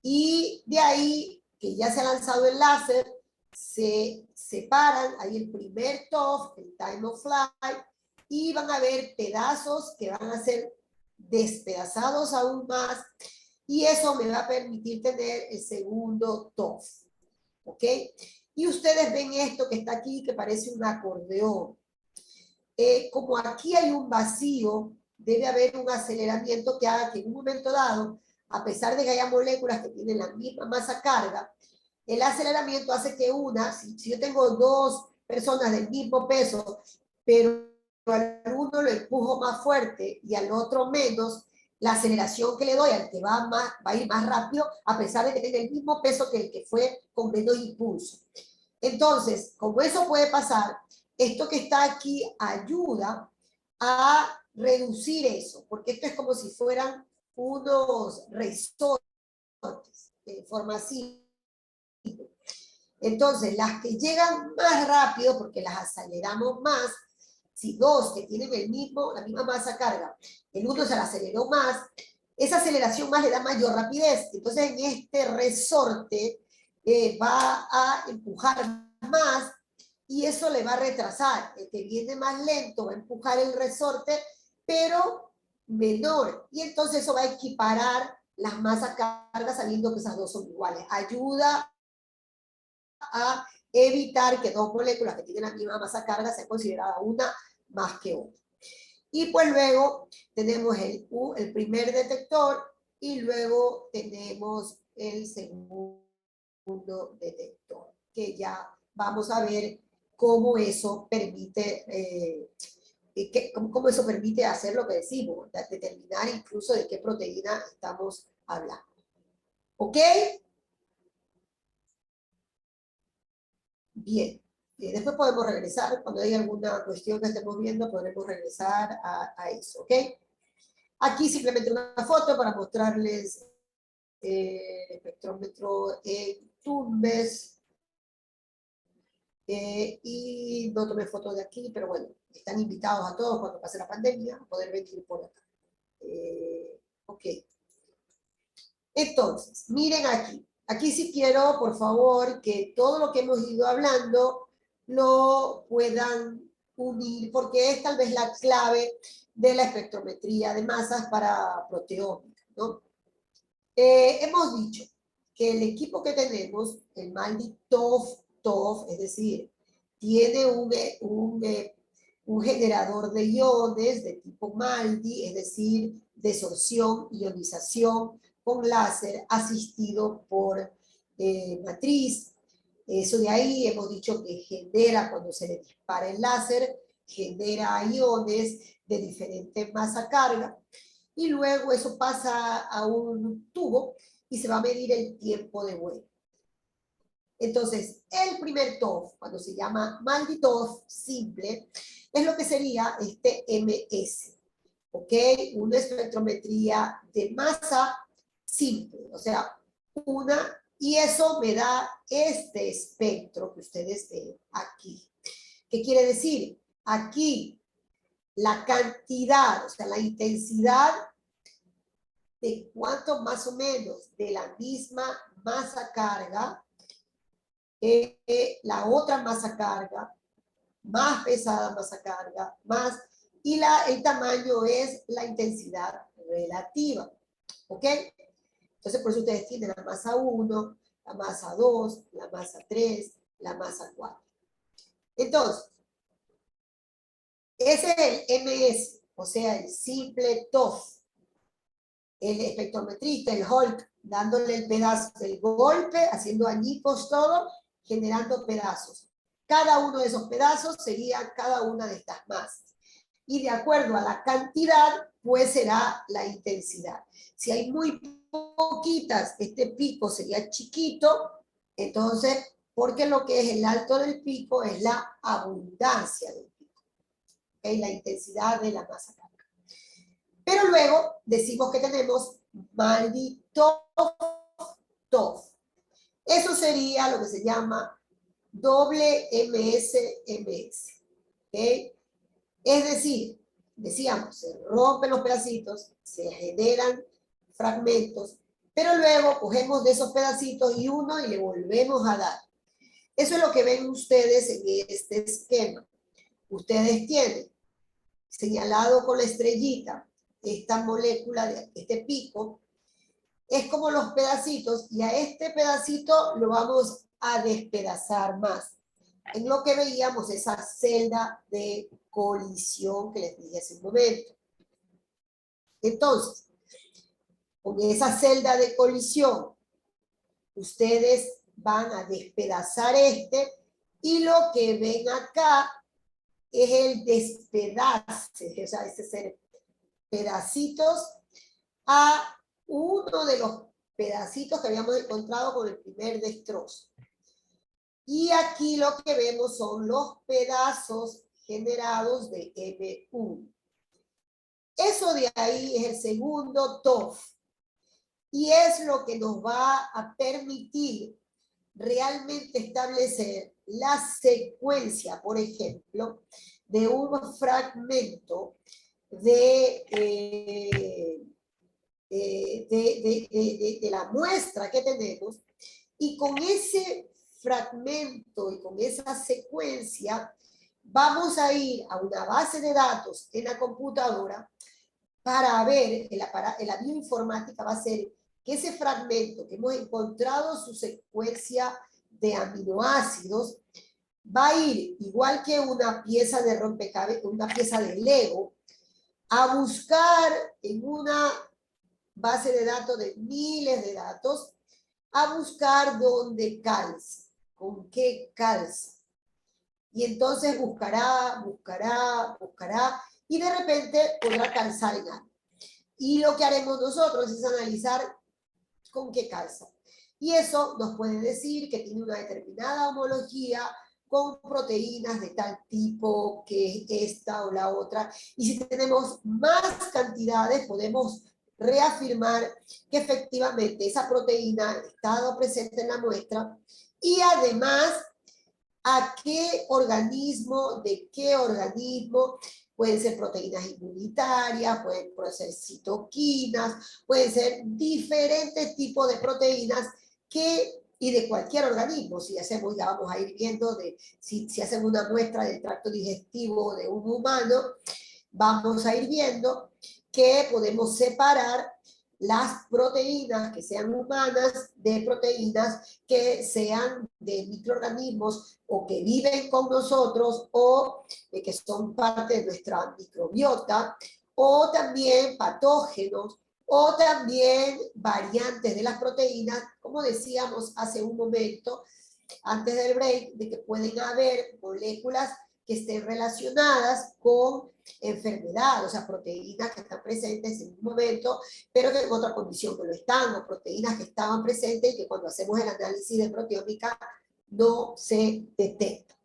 Y de ahí, que ya se ha lanzado el láser, se separan, ahí el primer TOF, el time of flight, y van a ver pedazos que van a ser despedazados aún más, y eso me va a permitir tener el segundo TOF. ¿Ok? Y ustedes ven esto que está aquí, que parece un acordeón. Como aquí hay un vacío, debe haber un aceleramiento que haga que en un momento dado, a pesar de que haya moléculas que tienen la misma masa carga, el aceleramiento hace que si yo tengo dos personas del mismo peso, pero al uno lo empujo más fuerte y al otro menos, la aceleración que le doy al que va a ir más rápido, a pesar de que tenga el mismo peso que el que fue con menos impulso. Entonces, como eso puede pasar, esto que está aquí ayuda a reducir eso, porque esto es como si fueran unos resortes de forma así. Entonces, las que llegan más rápido, porque las aceleramos más, si dos que tienen la misma masa carga, el uno se la aceleró más, esa aceleración más le da mayor rapidez. Entonces, en este resorte va a empujar más y eso le va a retrasar. El que viene más lento va a empujar el resorte, pero menor. Y entonces eso va a equiparar las masas cargas sabiendo que esas dos son iguales. Ayuda a evitar que dos moléculas que tienen la misma masa carga sean consideradas una más que otra. Y pues luego tenemos el primer detector y luego tenemos el segundo detector, que ya vamos a ver cómo eso permite, cómo eso permite hacer lo que decimos, determinar incluso de qué proteína estamos hablando. ¿Ok? Bien. Después podemos regresar, cuando haya alguna cuestión que estemos viendo, podremos regresar a eso, ¿ok? Aquí simplemente una foto para mostrarles el espectrómetro en Tumbes. Y no tomé fotos de aquí, pero bueno, están invitados a todos cuando pase la pandemia a poder venir por acá. Ok. Entonces, miren aquí. Aquí sí quiero, por favor, que todo lo que hemos ido hablando lo puedan unir, porque es tal vez la clave de la espectrometría de masas para proteómica, ¿no? Hemos dicho que el equipo que tenemos, el MALDI TOF, es decir, tiene un generador de iones de tipo MALDI, es decir, desorción, ionización con láser asistido por matriz. Eso de ahí hemos dicho que genera, cuando se le dispara el láser, genera iones de diferente masa carga y luego eso pasa a un tubo y se va a medir el tiempo de vuelo. Entonces, el primer TOF, cuando se llama MALDI-TOF simple, es lo que sería este MS, ¿ok? Una espectrometría de masa simple, o sea, y eso me da este espectro que ustedes ven aquí. ¿Qué quiere decir? Aquí la cantidad, o sea, la intensidad de cuánto más o menos de la misma masa carga, la otra masa carga, más pesada masa carga, más, y el tamaño es la intensidad relativa, ¿ok? Entonces, por eso ustedes tienen la masa 1, la masa 2, la masa 3, la masa 4. Entonces, ese es el MS, o sea, el simple TOF. El espectrometrista, el Hulk, dándole el pedazo del golpe, haciendo añicos todo, generando pedazos. Cada uno de esos pedazos sería cada una de estas masas. Y de acuerdo a la cantidad, pues será la intensidad. Si hay muy poquitas, este pico sería chiquito, entonces, porque lo que es el alto del pico es la abundancia del pico, ¿okay? La intensidad de la masa carga. Pero luego decimos que tenemos Maldi Tov. Eso sería lo que se llama doble MS-MS. ¿Okay? Es decir, decíamos, se rompen los pedacitos, se generan fragmentos, pero luego cogemos de esos pedacitos y uno y le volvemos a dar. Eso es lo que ven ustedes en este esquema. Ustedes tienen señalado con la estrellita esta molécula, de este pico, es como los pedacitos, y a este pedacito lo vamos a despedazar más. En lo que veíamos esa celda de colisión que les dije hace un momento. Entonces, con esa celda de colisión, ustedes van a despedazar este, y lo que ven acá es el despedace, o sea, ese ser pedacitos a uno de los pedacitos que habíamos encontrado con el primer destrozo. Y aquí lo que vemos son los pedazos generados de M1. Eso de ahí es el segundo TOF. Y es lo que nos va a permitir realmente establecer la secuencia, por ejemplo, de un fragmento de la muestra que tenemos, y con ese fragmento y con esa secuencia vamos a ir a una base de datos en la computadora para ver, en la bioinformática va a ser que ese fragmento que hemos encontrado su secuencia de aminoácidos va a ir, igual que una pieza de rompecabezas, una pieza de Lego, a buscar en una base de datos de miles de datos, a buscar dónde calza, con qué calza. Y entonces buscará, y de repente podrá calzar en algo. Y lo que haremos nosotros es analizar con qué calza. Y eso nos puede decir que tiene una determinada homología con proteínas de tal tipo que esta o la otra. Y si tenemos más cantidades, podemos reafirmar que efectivamente esa proteína ha estado presente en la muestra, y además a qué organismo, de qué organismo. Pueden ser proteínas inmunitarias, pueden ser citoquinas, pueden ser diferentes tipos de proteínas y de cualquier organismo. Si hacemos, ya vamos a ir viendo, si hacemos una muestra del tracto digestivo de un humano, vamos a ir viendo que podemos separar las proteínas que sean humanas de proteínas que sean de microorganismos o que viven con nosotros o que son parte de nuestra microbiota, o también patógenos, o también variantes de las proteínas, como decíamos hace un momento, antes del break, de que pueden haber moléculas que estén relacionadas con enfermedad, o sea, proteínas que están presentes en un momento, pero que en otra condición que lo están, o proteínas que estaban presentes y que cuando hacemos el análisis de proteómica no se detecta.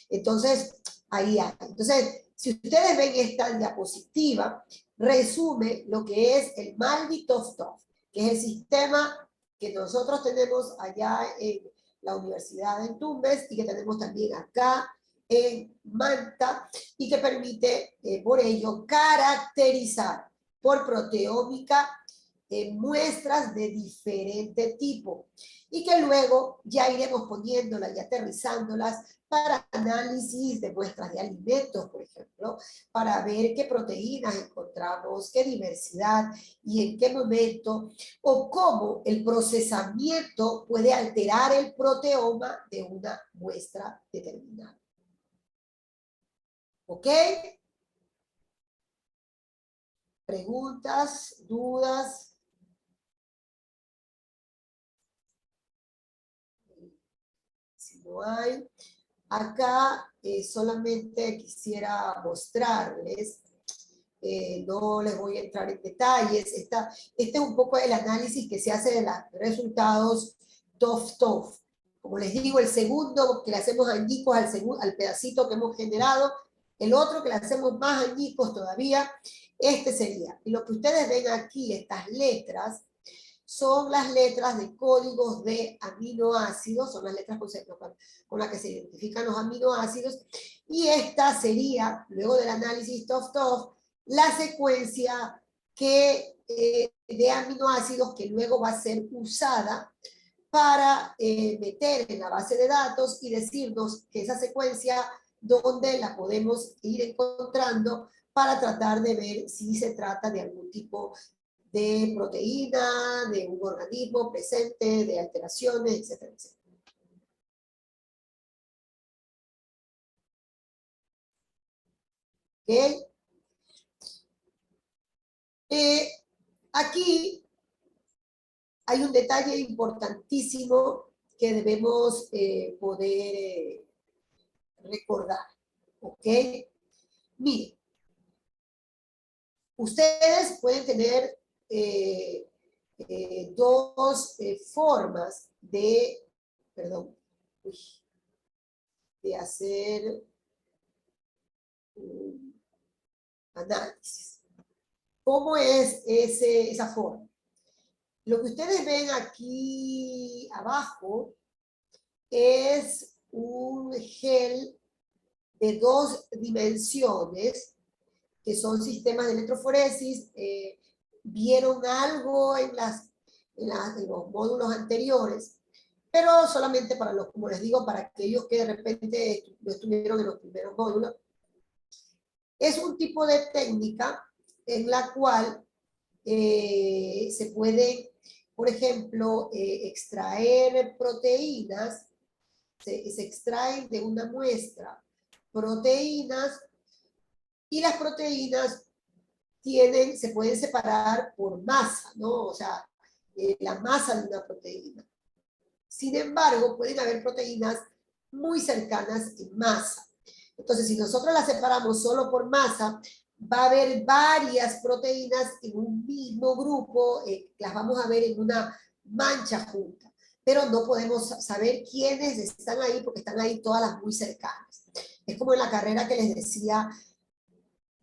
Entonces, ahí hay. Entonces, si ustedes ven esta diapositiva, resume lo que es el Maldi-Tov-Tov, que es el sistema que nosotros tenemos allá en la Universidad de Tumbes y que tenemos también acá en Manta, y que permite, por ello, caracterizar por proteómica muestras de diferente tipo, y que luego ya iremos poniéndolas y aterrizándolas para análisis de muestras de alimentos, por ejemplo, para ver qué proteínas encontramos, qué diversidad y en qué momento, o cómo el procesamiento puede alterar el proteoma de una muestra determinada. ¿Ok? ¿Preguntas? ¿Dudas? Si no hay, acá solamente quisiera mostrarles, no les voy a entrar en detalles, este es un poco el análisis que se hace de los resultados TOF-TOF. Como les digo, el segundo que le hacemos añicos al pedacito que hemos generado, El otro que le hacemos más añicos todavía, este sería. Y lo que ustedes ven aquí, estas letras, son las letras de códigos de aminoácidos, son las letras con las que se identifican los aminoácidos, y esta sería, luego del análisis TOF-TOF, la secuencia de aminoácidos que luego va a ser usada para meter en la base de datos y decirnos que esa secuencia, dónde la podemos ir encontrando para tratar de ver si se trata de algún tipo de proteína, de un organismo presente, de alteraciones, etcétera, etcétera. ¿Ok? Aquí hay un detalle importantísimo que debemos poder recordar. ¿Ok? Miren, ustedes pueden tener dos formas de, perdón, de hacer un análisis. ¿Cómo es esa forma? Lo que ustedes ven aquí abajo es un gel de 2 dimensiones, que son sistemas de electroforesis. Vieron algo en los módulos anteriores, pero solamente para los, como les digo, para aquellos que de repente no estuvieron en los primeros módulos. Es un tipo de técnica en la cual se puede, por ejemplo, extraer proteínas, se extraen de una muestra proteínas, y las proteínas se pueden separar por masa, ¿no? O sea, la masa de una proteína. Sin embargo, pueden haber proteínas muy cercanas en masa. Entonces, si nosotros las separamos solo por masa, va a haber varias proteínas en un mismo grupo, las vamos a ver en una mancha junta, pero no podemos saber quiénes están ahí porque están ahí todas las muy cercanas. Es como en la carrera que les decía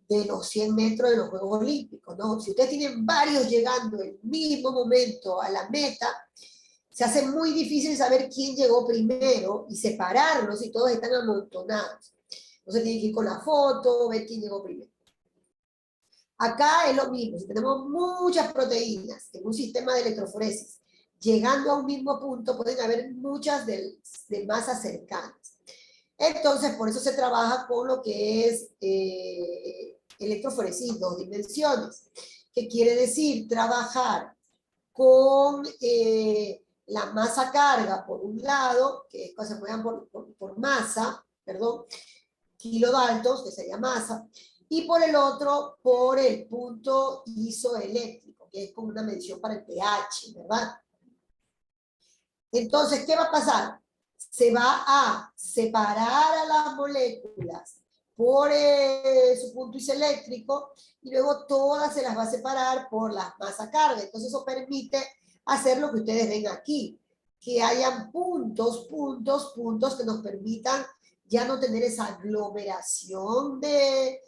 de los 100 metros de los Juegos Olímpicos, ¿no? Si ustedes tienen varios llegando en el mismo momento a la meta, se hace muy difícil saber quién llegó primero y separarlos si todos están amontonados. Entonces tienen que ir con la foto, ver quién llegó primero. Acá es lo mismo, si tenemos muchas proteínas en un sistema de electroforesis, llegando a un mismo punto, pueden haber muchas de masas cercanas. Entonces, por eso se trabaja con lo que es electroforesis 2 dimensiones, que quiere decir trabajar con la masa carga por un lado, que se puedan por masa, perdón, kilodaltons, que sería masa, y por el otro, por el punto isoeléctrico, que es como una medición para el pH, ¿verdad? Entonces, ¿qué va a pasar? Se va a separar a las moléculas por su punto isoeléctrico y luego todas se las va a separar por la masa carga. Entonces eso permite hacer lo que ustedes ven aquí, que hayan puntos que nos permitan ya no tener esa aglomeración de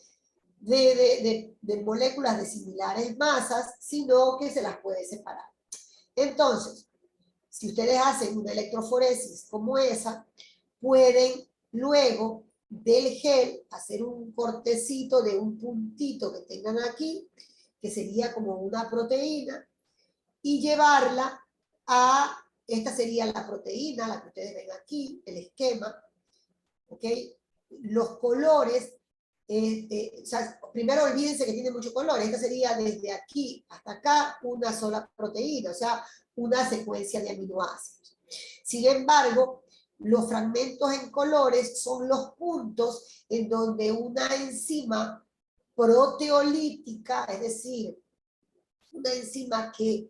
moléculas de similares masas, sino que se las puede separar. Entonces, si ustedes hacen una electroforesis como esa, pueden luego del gel hacer un cortecito de un puntito que tengan aquí, que sería como una proteína, y llevarla esta sería la proteína, la que ustedes ven aquí, el esquema, ¿ok? Los colores, o sea, primero olvídense que tiene muchos colores, esta sería desde aquí hasta acá una sola proteína, o sea, una secuencia de aminoácidos. Sin embargo, los fragmentos en colores son los puntos en donde una enzima proteolítica, es decir, una enzima que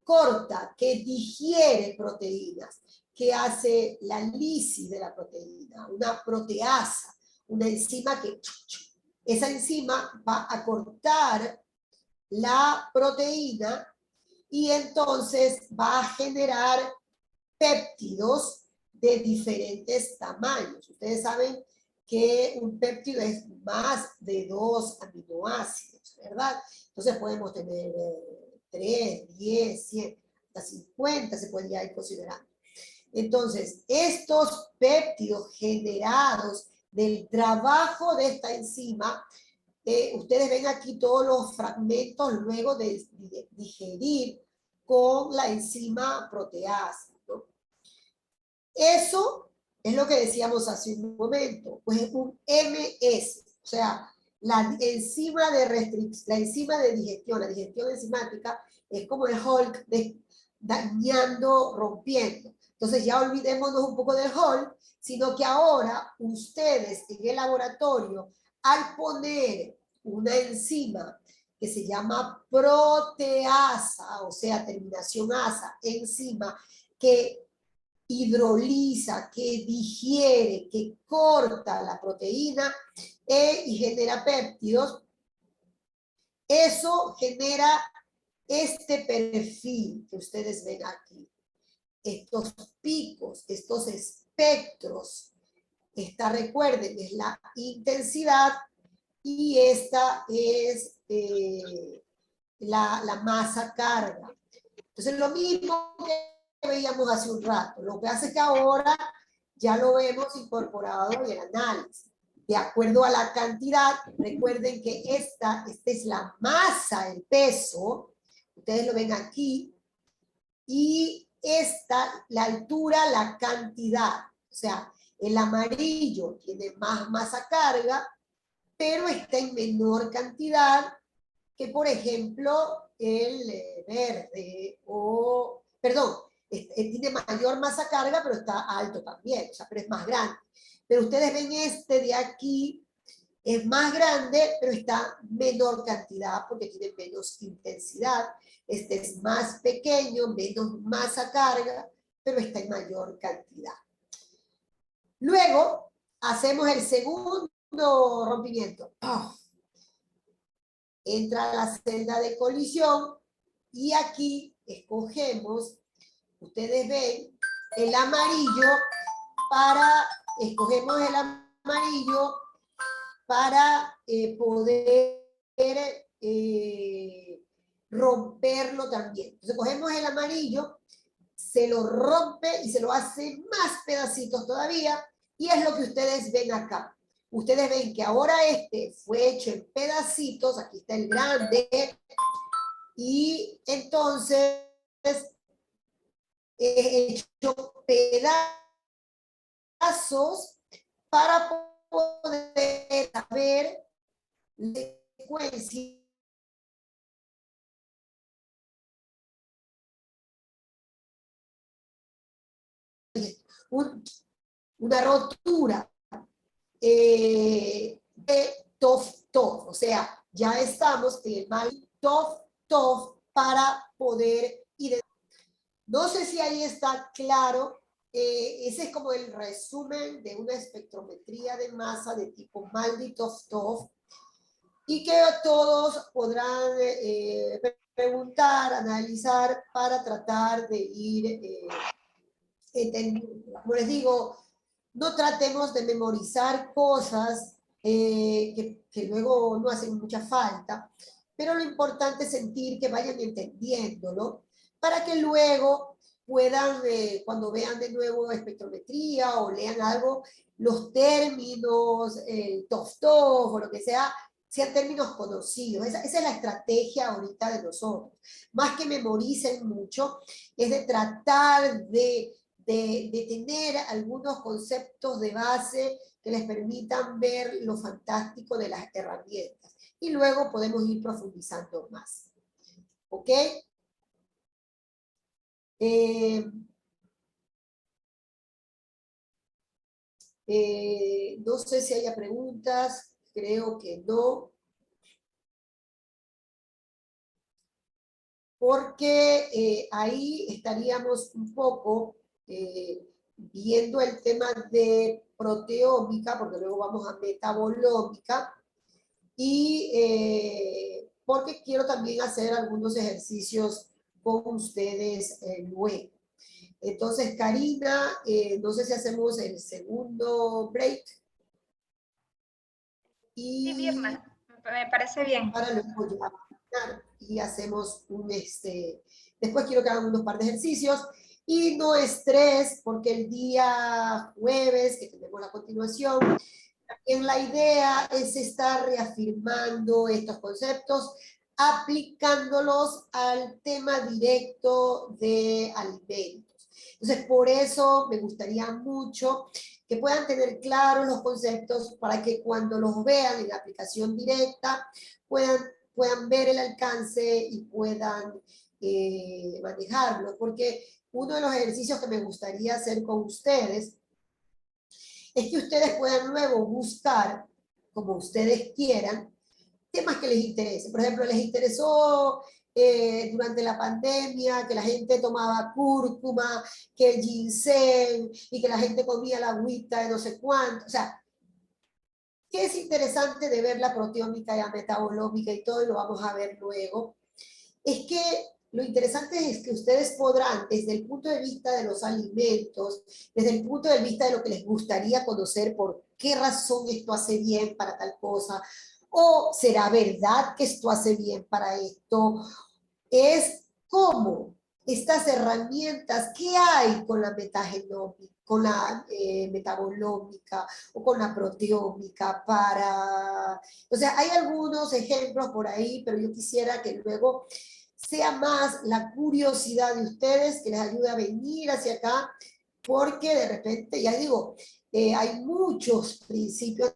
corta, que digiere proteínas, que hace la lisis de la proteína, una proteasa, una enzima que esa enzima va a cortar la proteína y entonces va a generar péptidos de diferentes tamaños. Ustedes saben que un péptido es más de 2 aminoácidos, ¿verdad? Entonces podemos tener 3, 10, 100, hasta 50 se podría ir considerando. Entonces, estos péptidos generados del trabajo de esta enzima, ustedes ven aquí todos los fragmentos luego de digerir con la enzima proteasa, ¿no? Eso es lo que decíamos hace un momento, pues es un MS, o sea, la enzima de digestión, la digestión enzimática, es como el Hulk dañando, rompiendo. Entonces ya olvidémonos un poco del Hulk, sino que ahora ustedes en el laboratorio, al poner una enzima que se llama proteasa, o sea, terminación asa, enzima, que hidroliza, que digiere, que corta la proteína y genera péptidos, eso genera este perfil que ustedes ven aquí. Estos picos, estos espectros, esta, recuerden, es la intensidad y esta es la masa carga. Entonces, lo mismo que veíamos hace un rato. Lo que hace es que ahora ya lo vemos incorporado en el análisis. De acuerdo a la cantidad, recuerden que esta es la masa, el peso. Ustedes lo ven aquí. Y esta, la altura, la cantidad. O sea, el amarillo tiene más masa carga, pero está en menor cantidad que, por ejemplo, el verde o, perdón, tiene mayor masa carga, pero está alto también, o sea, pero es más grande. Pero ustedes ven este de aquí, es más grande, pero está menor cantidad porque tiene menos intensidad. Este es más pequeño, menos masa carga, pero está en mayor cantidad. Luego, hacemos el segundo rompimiento. ¡Oh! Entra a la celda de colisión y aquí escogemos, ustedes ven, el amarillo escogemos el amarillo para poder romperlo también. Entonces cogemos el amarillo, se lo rompe y se lo hace más pedacitos todavía, y es lo que ustedes ven acá. Ustedes ven que ahora este fue hecho en pedacitos, aquí está el grande, y entonces he hecho pedazos para poder saber la secuencia una rotura de TOF-TOF, o sea, ya estamos en el mal TOF-TOF para poder identificar. No sé si ahí está claro, ese es como el resumen de una espectrometría de masa de tipo MALDI TOF-TOF, y que todos podrán preguntar, analizar para tratar de ir entendiendo. Como les digo, no tratemos de memorizar cosas que luego no hacen mucha falta, pero lo importante es sentir que vayan entendiéndolo para que luego puedan, cuando vean de nuevo espectrometría o lean algo, los términos, el TOF-TOF o lo que sea, sean términos conocidos. Esa es la estrategia ahorita de nosotros. Más que memoricen mucho, es de tratar de tener algunos conceptos de base que les permitan ver lo fantástico de las herramientas. Y luego podemos ir profundizando más. ¿Ok? No sé si haya preguntas, creo que no. Porque ahí estaríamos un poco viendo el tema de proteómica, porque luego vamos a metabolómica, y porque quiero también hacer algunos ejercicios con ustedes luego. Entonces, Karina, no sé si hacemos el segundo break. Sí, y Virna, me parece bien. para luego ya terminar y hacemos un, después quiero que hagan unos par de ejercicios y no estrés porque el día jueves que tenemos la continuación, también la idea es estar reafirmando estos conceptos, aplicándolos al tema directo de alimentos. Entonces, por eso me gustaría mucho que puedan tener claros los conceptos para que cuando los vean en la aplicación directa puedan ver el alcance y puedan manejarlo. Porque uno de los ejercicios que me gustaría hacer con ustedes es que ustedes puedan luego buscar, como ustedes quieran, temas que les interesen. Por ejemplo, les interesó durante la pandemia que la gente tomaba cúrcuma, que el ginseng y que la gente comía la agüita de no sé cuánto. O sea, ¿qué es interesante de ver la proteómica y la metabolómica y todo? Y lo vamos a ver luego. Es que lo interesante es que ustedes podrán, desde el punto de vista de los alimentos, desde el punto de vista de lo que les gustaría conocer, por qué razón esto hace bien para tal cosa, o será verdad que esto hace bien para esto, es cómo estas herramientas, ¿qué hay con la metagenómica, con la metabolómica o con la proteómica para... O sea, hay algunos ejemplos por ahí, pero yo quisiera que luego sea más la curiosidad de ustedes que les ayude a venir hacia acá, porque de repente, ya digo, hay muchos principios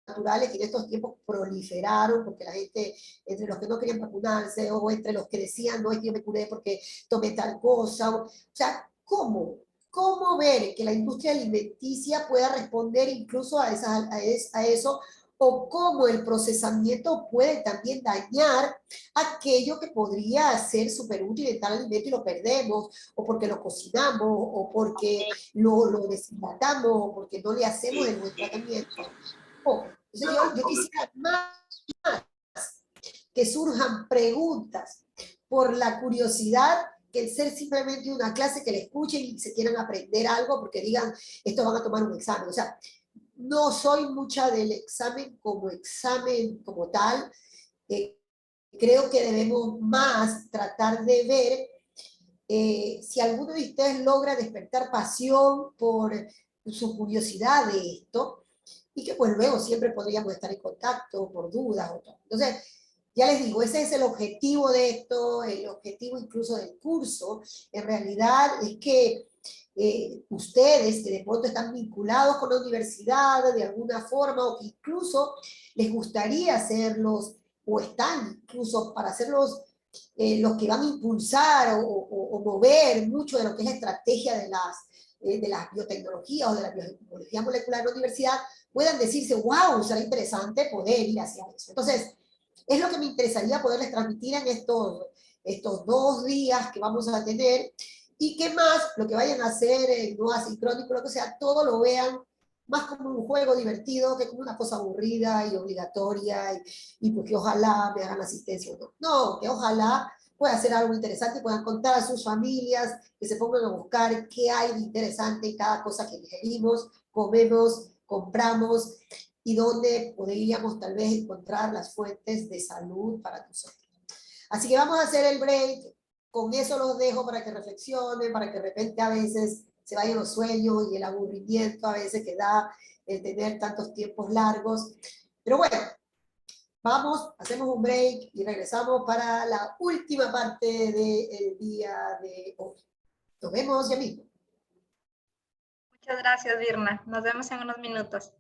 naturales que en estos tiempos proliferaron porque la gente, entre los que no querían vacunarse o entre los que decían, no es que yo me curé porque tomé tal cosa, o sea, ¿cómo? ¿Cómo ver que la industria alimenticia pueda responder incluso a eso? O cómo el procesamiento puede también dañar aquello que podría ser súper útil en tal alimento y lo perdemos, o porque lo cocinamos, o porque lo deshidratamos, o porque no le hacemos el buen tratamiento. Entonces yo quisiera más que surjan preguntas por la curiosidad que el ser simplemente una clase que le escuchen y se quieran aprender algo porque digan, esto van a tomar un examen. O sea, no soy mucha del examen como tal. Creo que debemos más tratar de ver si alguno de ustedes logra despertar pasión por su curiosidad de esto, y que pues luego siempre podríamos estar en contacto por dudas o todo. Entonces, ya les digo, ese es el objetivo de esto, el objetivo incluso del curso, en realidad es que ustedes que de pronto están vinculados con la universidad de alguna forma o que incluso les gustaría hacerlos o están incluso para hacerlos los que van a impulsar o mover mucho de lo que es la estrategia de las biotecnologías o de la biología molecular en la universidad, puedan decirse, wow, será interesante poder ir hacia eso. Entonces, es lo que me interesaría poderles transmitir en estos 2 días que vamos a tener, y que más, lo que vayan a hacer, no asincrónico, lo que sea, todo lo vean más como un juego divertido que como una cosa aburrida y obligatoria y pues que ojalá me hagan asistencia o no. No, que ojalá pueda hacer algo interesante y puedan contar a sus familias, que se pongan a buscar qué hay de interesante en cada cosa que ingerimos, comemos, compramos y dónde podríamos tal vez encontrar las fuentes de salud para nosotros. Así que vamos a hacer el break. Con eso los dejo para que reflexionen, para que de repente a veces se vayan los sueños y el aburrimiento a veces que da el tener tantos tiempos largos. Pero bueno, vamos, hacemos un break y regresamos para la última parte del día de hoy. Nos vemos ya mismo. Muchas gracias, Virna. Nos vemos en unos minutos.